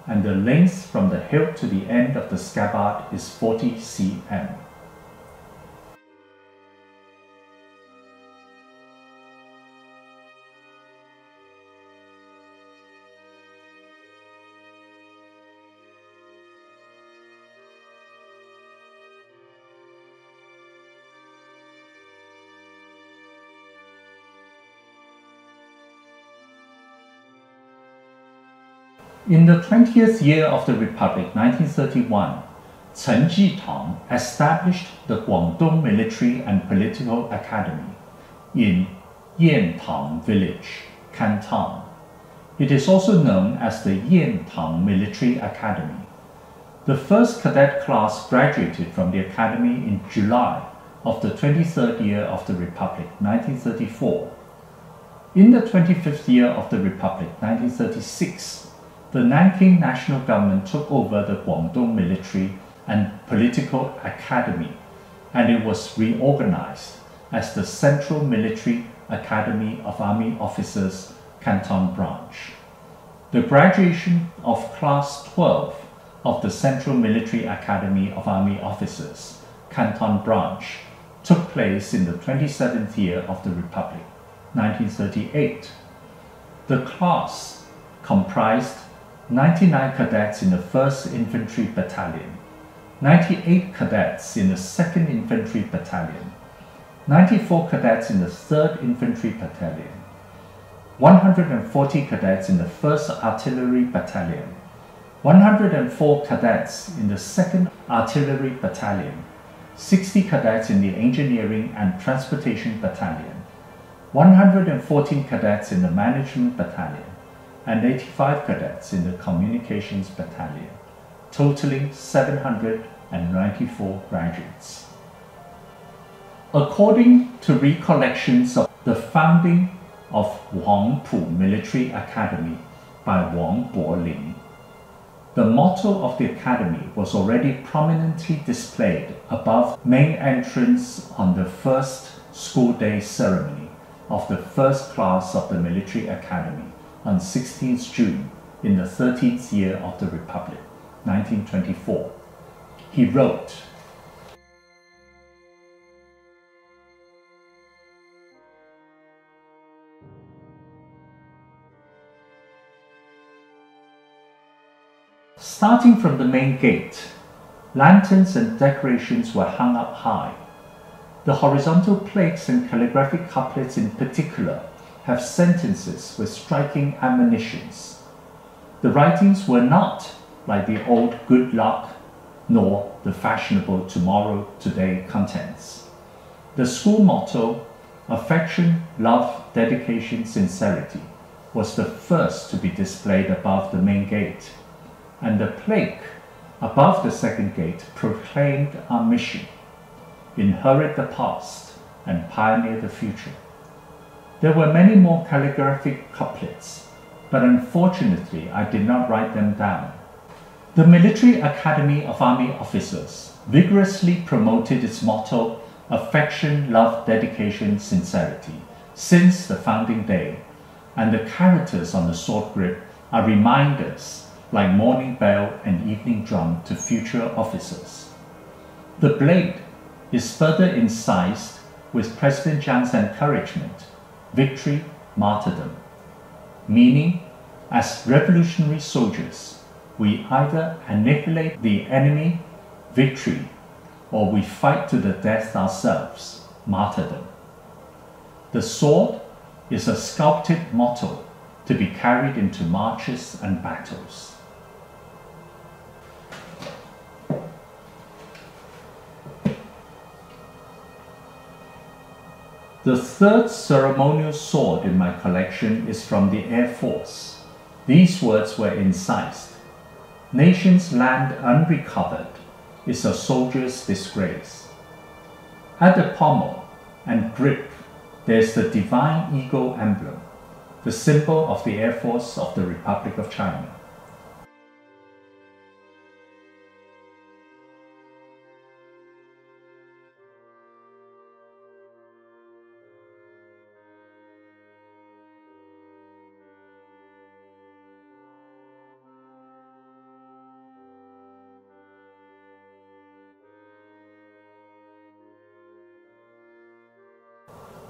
and the length from the hilt to the end of the scabbard is 40 cm. In the 20th year of the Republic, 1931, Chen Jitong established the Guangdong Military and Political Academy in Yantang Village, Canton. It is also known as the Yantang Military Academy. The first cadet class graduated from the academy in July of the 23rd year of the Republic, 1934. In the 25th year of the Republic, 1936, the Nanking National Government took over the Guangdong Military and Political Academy, and it was reorganized as the Central Military Academy of Army Officers, Canton Branch. The graduation of Class 12 of the Central Military Academy of Army Officers, Canton Branch, took place in the 27th year of the Republic, 1938. The class comprised 99 cadets in the 1st Infantry Battalion, 98 cadets in the 2nd Infantry Battalion, 94 cadets in the 3rd Infantry Battalion, 140 cadets in the 1st Artillery Battalion, 104 cadets in the 2nd Artillery Battalion, 60 cadets in the Engineering and Transportation Battalion, 114 cadets in the Management Battalion, and 85 cadets in the Communications Battalion, totaling 794 graduates. According to recollections of the founding of Huangpu Military Academy by Wang Boling, the motto of the academy was already prominently displayed above main entrance on the first school day ceremony of the first class of the military academy on 16th June in the 13th year of the Republic, 1924. He wrote, starting from the main gate, lanterns and decorations were hung up high. The horizontal plaques and calligraphic couplets in particular have sentences with striking admonitions. The writings were not like the old good luck nor the fashionable tomorrow, today contents. The school motto, affection, love, dedication, sincerity, was the first to be displayed above the main gate, and the plaque above the second gate proclaimed our mission: inherit the past and pioneer the future. There were many more calligraphic couplets, but unfortunately I did not write them down. The Military Academy of Army Officers vigorously promoted its motto, affection, love, dedication, sincerity, since the founding day, and the characters on the sword grip are reminders like morning bell and evening drum to future officers. The blade is further incised with President Jiang's encouragement, victory, martyrdom, meaning, as revolutionary soldiers, we either annihilate the enemy, victory, or we fight to the death ourselves, martyrdom. The sword is a sculpted motto to be carried into marches and battles. The third ceremonial sword in my collection is from the Air Force. These words were incised: nation's land unrecovered is a soldier's disgrace. At the pommel and grip, there is the divine eagle emblem, the symbol of the Air Force of the Republic of China.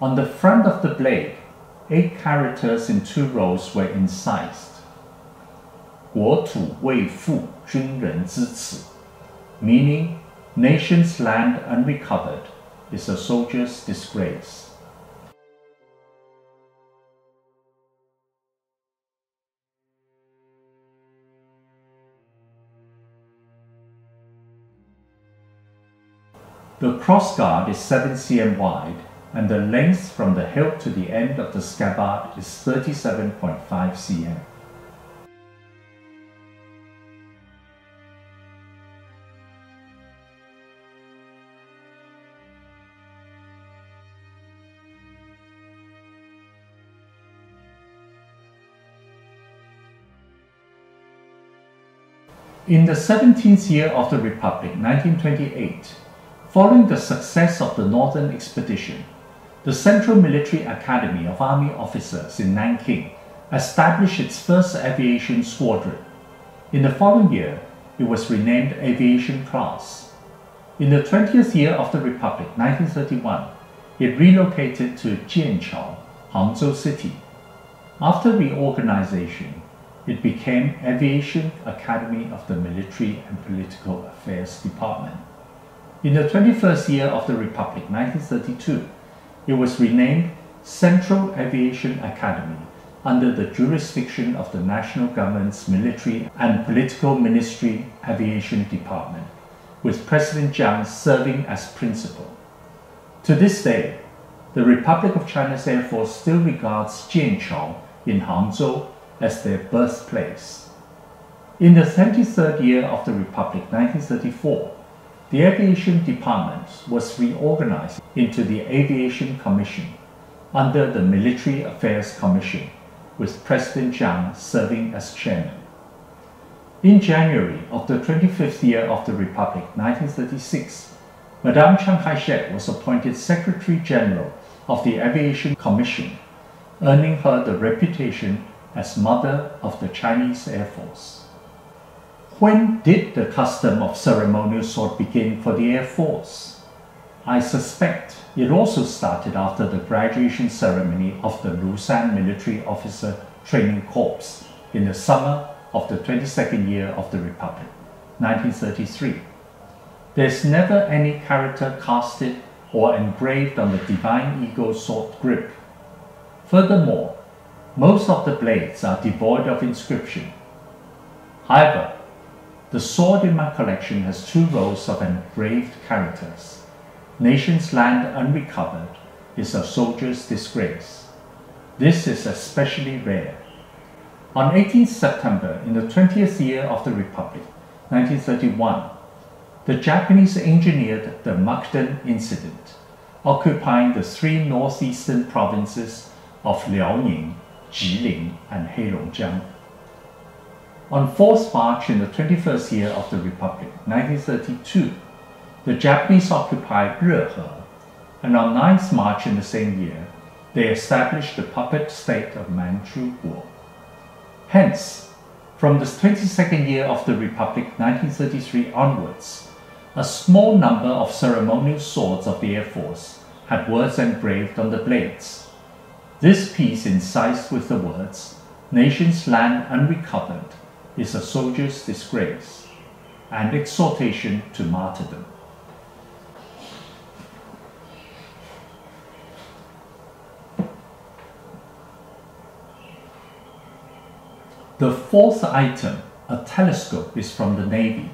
On the front of the blade, 8 characters in 2 rows were incised. 国土未复，军人之耻, meaning nation's land unrecovered is a soldier's disgrace. The crossguard is 7 cm wide, and the length from the hilt to the end of the scabbard is 37.5 cm. In the 17th year of the Republic, 1928, following the success of the Northern Expedition, the Central Military Academy of Army Officers in Nanking established its first aviation squadron. In the following year, it was renamed Aviation Class. In the 20th year of the Republic, 1931, it relocated to Jianqiao, Hangzhou City. After reorganization, it became Aviation Academy of the Military and Political Affairs Department. In the 21st year of the Republic, 1932, it was renamed Central Aviation Academy under the jurisdiction of the national government's military and political ministry aviation department, with President Jiang serving as principal. To this day, the Republic of China's Air Force still regards Jianqiao in Hangzhou as their birthplace. In the 73rd year of the Republic, 1934, the Aviation Department was reorganized into the Aviation Commission under the Military Affairs Commission, with President Jiang serving as chairman. In January of the 25th year of the Republic, 1936, Madame Chiang Kai-shek was appointed Secretary General of the Aviation Commission, earning her the reputation as Mother of the Chinese Air Force. When did the custom of ceremonial sword begin for the Air Force? I suspect it also started after the graduation ceremony of the Lushan Military Officer Training Corps in the summer of the 22nd year of the Republic, 1933. There's never any character casted or engraved on the Divine Eagle sword grip. Furthermore, most of the blades are devoid of inscription. However, the sword in my collection has 2 rows of engraved characters. Nation's land unrecovered is a soldier's disgrace. This is especially rare. On 18th September, in the 20th year of the Republic, 1931, the Japanese engineered the Mukden incident, occupying the 3 northeastern provinces of Liaoning, Jilin, and Heilongjiang. On 4th March in the 21st year of the Republic, 1932, the Japanese occupied Rehe, and on 9th March in the same year, they established the puppet state of Manchukuo. Hence, from the 22nd year of the Republic, 1933 onwards, a small number of ceremonial swords of the Air Force had words engraved on the blades. This piece incised with the words, "Nation's land unrecovered is a soldier's disgrace," and exhortation to martyrdom. The 4th item, a telescope, is from the Navy.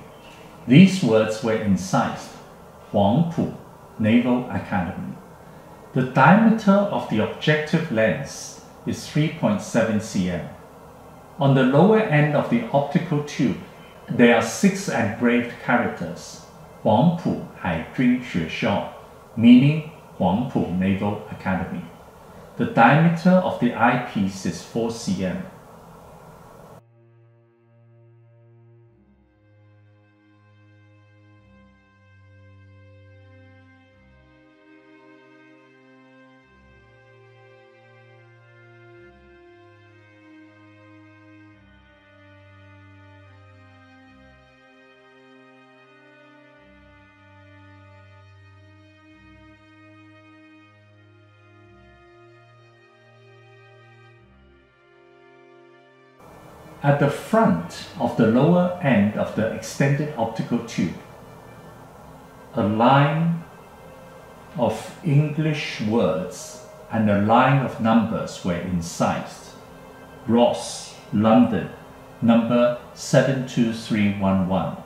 These words were incised, Huangpu, Naval Academy. The diameter of the objective lens is 3.7 cm. On the lower end of the optical tube, there are 6 engraved characters, Huangpu Haijun Xuexiao, meaning Huangpu Naval Academy. The diameter of the eyepiece is 4 cm. At the front of the lower end of the extended optical tube, a line of English words and a line of numbers were incised. Ross, London, number 72311.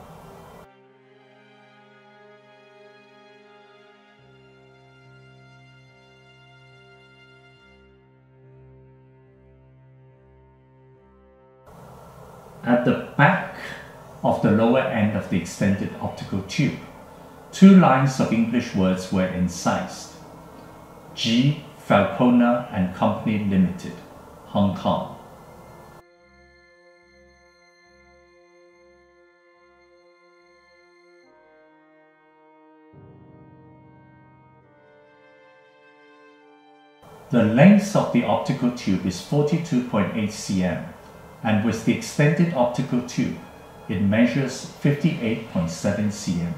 At the back of the lower end of the extended optical tube, 2 lines of English words were incised. G. Falconer and Company Limited, Hong Kong. The length of the optical tube is 42.8 cm. And with the extended optical tube, it measures 58.7 cm.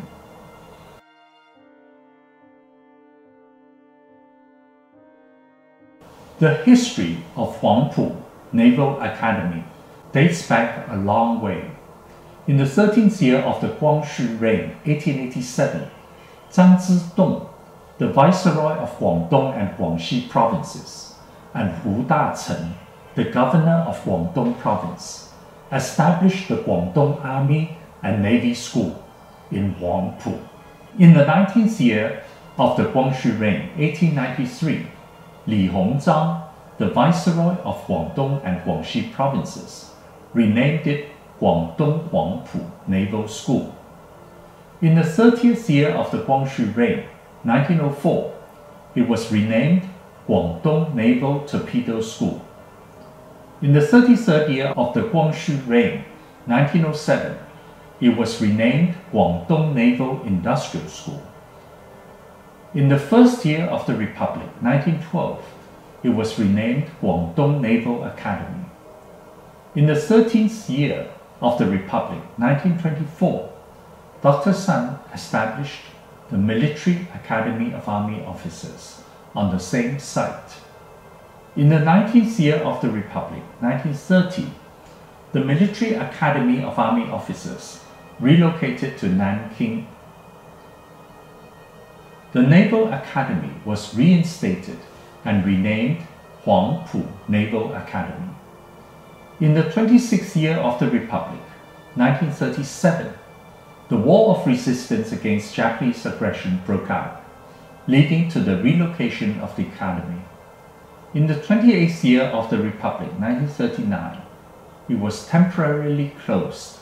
The history of Huangpu Naval Academy dates back a long way. In the 13th year of the Guangxi reign, 1887, Zhang Zidong, the Viceroy of Guangdong and Guangxi provinces, and Hu Da-chen, the governor of Guangdong province, established the Guangdong Army and Navy School in Huangpu. In the 19th year of the Guangxu reign, 1893, Li Hongzhang, the viceroy of Guangdong and Guangxi provinces, renamed it Guangdong Huangpu Naval School. In the 30th year of the Guangxu reign, 1904, it was renamed Guangdong Naval Torpedo School. In the 33rd year of the Guangxu reign, 1907, it was renamed Guangdong Naval Industrial School. In the first year of the Republic, 1912, it was renamed Guangdong Naval Academy. In the 13th year of the Republic, 1924, Dr. Sun established the Military Academy of Army Officers on the same site. In the 19th year of the Republic, 1930, the Military Academy of Army Officers relocated to Nanking. The Naval Academy was reinstated and renamed Huangpu Naval Academy. In the 26th year of the Republic, 1937, the War of Resistance against Japanese aggression broke out, leading to the relocation of the Academy. In the 28th year of the Republic, 1939, it was temporarily closed.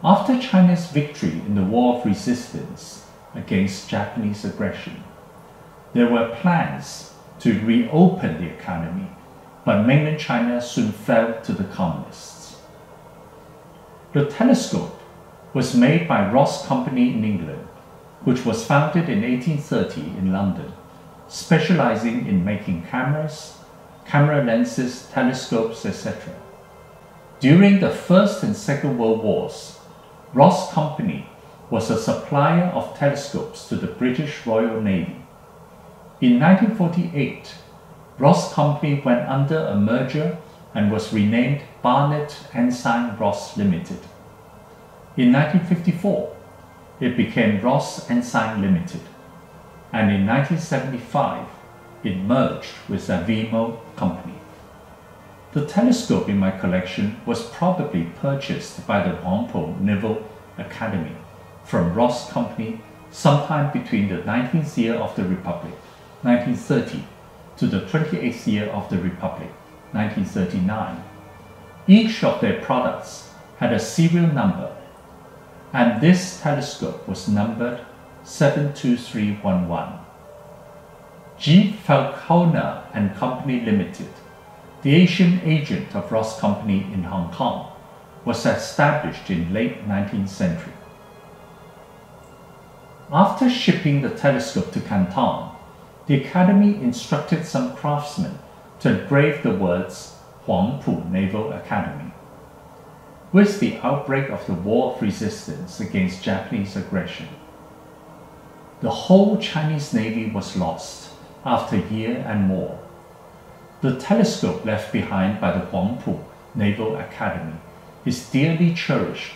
After China's victory in the War of Resistance against Japanese aggression, there were plans to reopen the Academy, but mainland China soon fell to the Communists. The telescope was made by Ross Company in England, which was founded in 1830 in London, specializing in making cameras, camera lenses, telescopes, etc. During the First and Second World Wars, Ross Company was a supplier of telescopes to the British Royal Navy. In 1948, Ross Company went under a merger and was renamed Barnett Ensign Ross Limited. In 1954, it became Ross Ensign Limited, and in 1975, it merged with Avimo Company. The telescope in my collection was probably purchased by the Huangpu Naval Academy from Ross Company sometime between the 19th year of the Republic, 1930, to the 28th year of the Republic, 1939. Each of their products had a serial number, and this telescope was numbered 72311. G. Falconer and Company Limited, the Asian agent of Ross Company in Hong Kong, was established in late 19th century. After shipping the telescope to Canton, the Academy instructed some craftsmen to engrave the words Huangpu Naval Academy. With the outbreak of the War of Resistance against Japanese aggression, the whole Chinese Navy was lost after a year and more. The telescope left behind by the Huangpu Naval Academy is dearly cherished,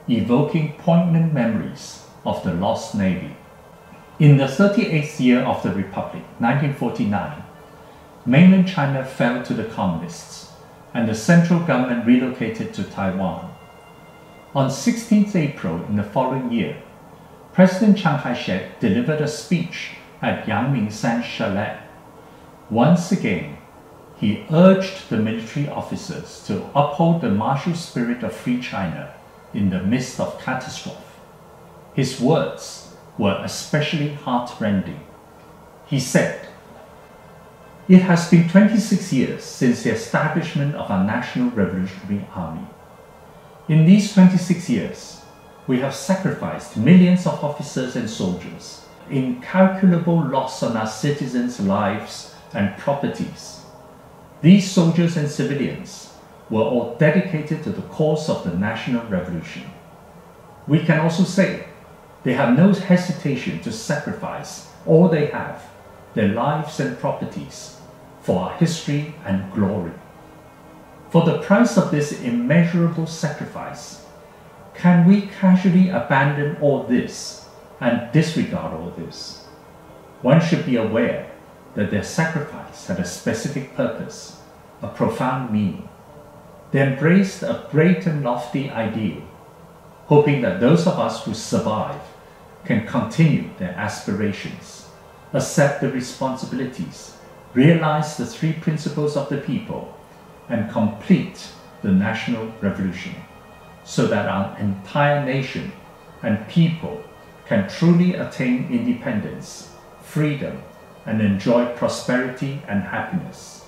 evoking poignant memories of the lost Navy. In the 38th year of the Republic, 1949, mainland China fell to the Communists, and the central government relocated to Taiwan. On 16th April in the following year, President Chiang-Kai-shek delivered a speech at Yangmingshan Chalet. Once again, he urged the military officers to uphold the martial spirit of free China in the midst of catastrophe. His words were especially heartrending. He said, "It has been 26 years since the establishment of our National Revolutionary Army. In these 26 years, we have sacrificed millions of officers and soldiers, incalculable loss on our citizens' lives and properties. These soldiers and civilians were all dedicated to the cause of the national revolution. We can also say they have no hesitation to sacrifice all they have, their lives and properties, for our history and glory. For the price of this immeasurable sacrifice, can we casually abandon all this and disregard all this? One should be aware that their sacrifice had a specific purpose, a profound meaning. They embraced a great and lofty ideal, hoping that those of us who survive can continue their aspirations, accept the responsibilities, realize the three principles of the people, and complete the national revolution, so that our entire nation and people can truly attain independence, freedom, and enjoy prosperity and happiness.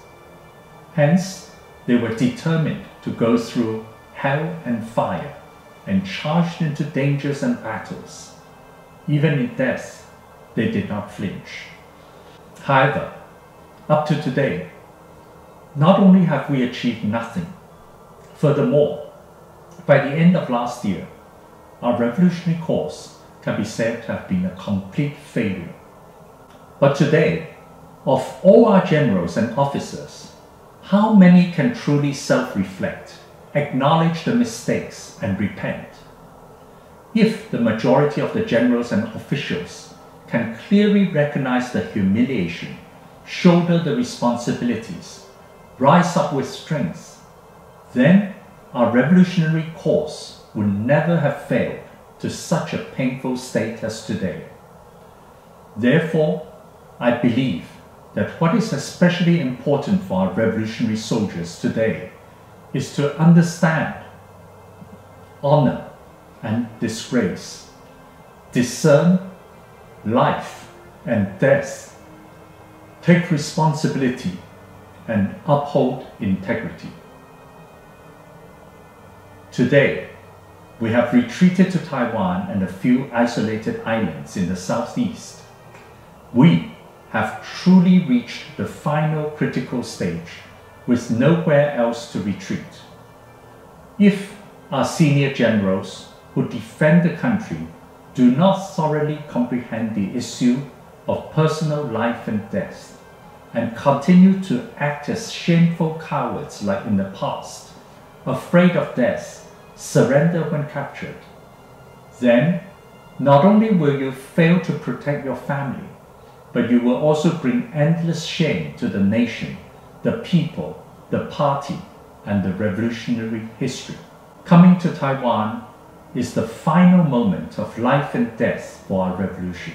Hence, they were determined to go through hell and fire and charged into dangers and battles. Even in death, they did not flinch. However, up to today, not only have we achieved nothing, furthermore, by the end of last year, our revolutionary course can be said to have been a complete failure. But today, of all our generals and officers, how many can truly self-reflect, acknowledge the mistakes, and repent? If the majority of the generals and officials can clearly recognize the humiliation, shoulder the responsibilities, rise up with strength, then our revolutionary course would never have failed to such a painful state as today. Therefore, I believe that what is especially important for our revolutionary soldiers today is to understand honor and disgrace, discern life and death, take responsibility, and uphold integrity. Today, we have retreated to Taiwan and a few isolated islands in the southeast. We have truly reached the final critical stage with nowhere else to retreat. If our senior generals who defend the country do not thoroughly comprehend the issue of personal life and death and continue to act as shameful cowards like in the past, afraid of death, surrender when captured, then not only will you fail to protect your family, but you will also bring endless shame to the nation, the people, the party, and the revolutionary history. Coming to Taiwan is the final moment of life and death for our revolution.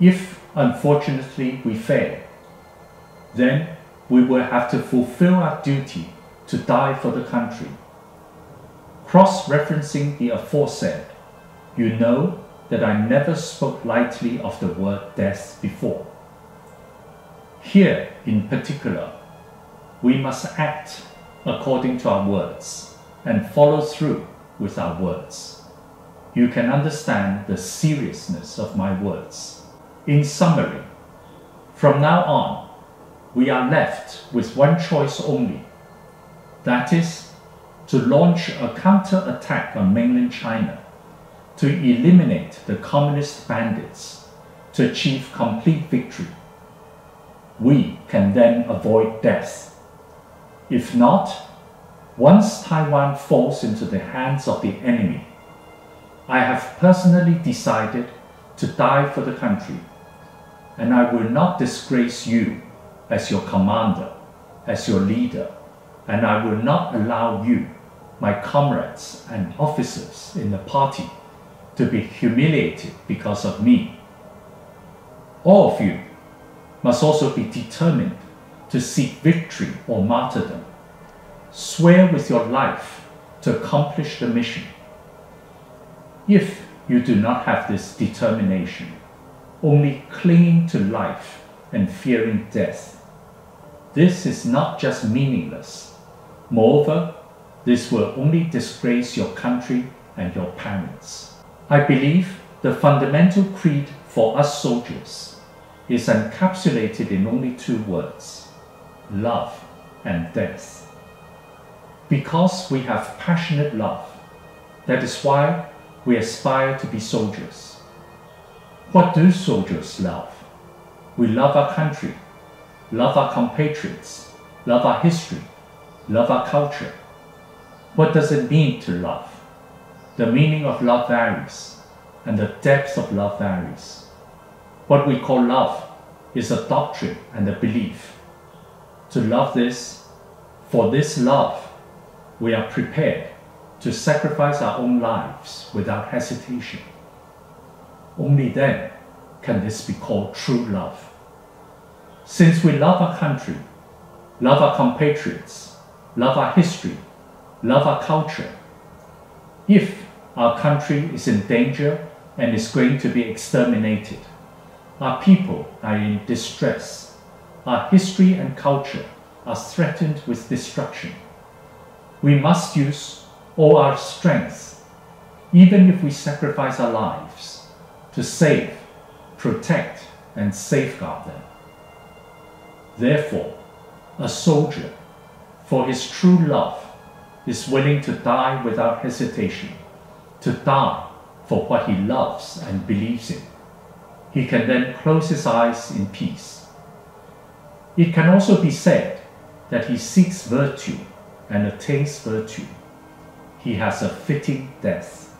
If, unfortunately, we fail, then we will have to fulfill our duty to die for the country. Cross-referencing the aforesaid, you know that I never spoke lightly of the word death before. Here, in particular, we must act according to our words and follow through with our words. You can understand the seriousness of my words. In summary, from now on, we are left with one choice only. That is, to launch a counter-attack on mainland China, to eliminate the communist bandits, to achieve complete victory. We can then avoid death. If not, once Taiwan falls into the hands of the enemy, I have personally decided to die for the country, and I will not disgrace you as your commander, as your leader, and I will not allow you, my comrades and officers in the party, to be humiliated because of me. All of you must also be determined to seek victory or martyrdom. Swear with your life to accomplish the mission. If you do not have this determination, only clinging to life and fearing death, this is not just meaningless. Moreover, this will only disgrace your country and your parents. I believe the fundamental creed for us soldiers is encapsulated in only two words: love and death. Because we have passionate love, that is why we aspire to be soldiers. What do soldiers love? We love our country, love our compatriots, love our history, love our culture. What does it mean to love? The meaning of love varies, and the depth of love varies. What we call love is a doctrine and a belief. To to love this, for this love, we are prepared to sacrifice our own lives without hesitation. Only then can this be called true love. Since we love our country, love our compatriots, love our history, love our culture, if our country is in danger and is going to be exterminated, our people are in distress, our history and culture are threatened with destruction, we must use all our strength, even if we sacrifice our lives, to save, protect, and safeguard them. Therefore, a soldier, for his true love, is willing to die without hesitation, to die for what he loves and believes in. He can then close his eyes in peace. It can also be said that he seeks virtue and attains virtue. He has a fitting death.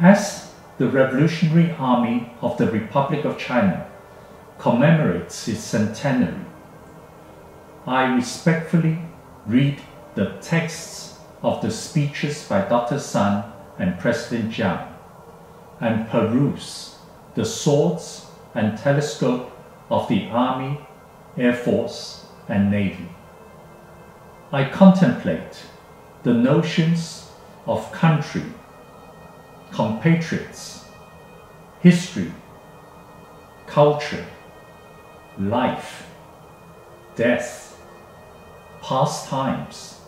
As the Revolutionary Army of the Republic of China commemorates its centenary, I respectfully read the texts of the speeches by Dr. Sun and President Jiang, and peruse the swords and telescope of the Army, Air Force, and Navy. I contemplate the notions of country, compatriots, history, culture, life, death, past times,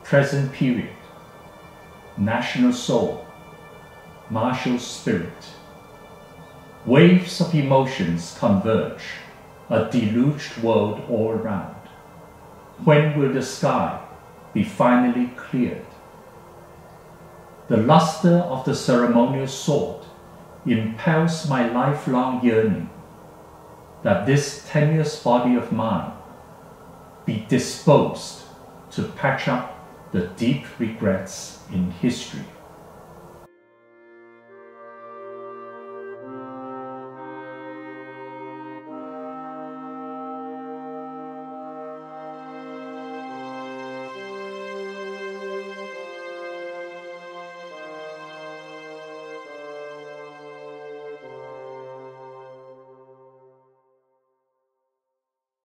present period, national soul, martial spirit. Waves of emotions converge, a deluged world all around. When will the sky be finally cleared? The luster of the ceremonial sword impels my lifelong yearning that this tenuous body of mine be disposed to patch up the deep regrets in history.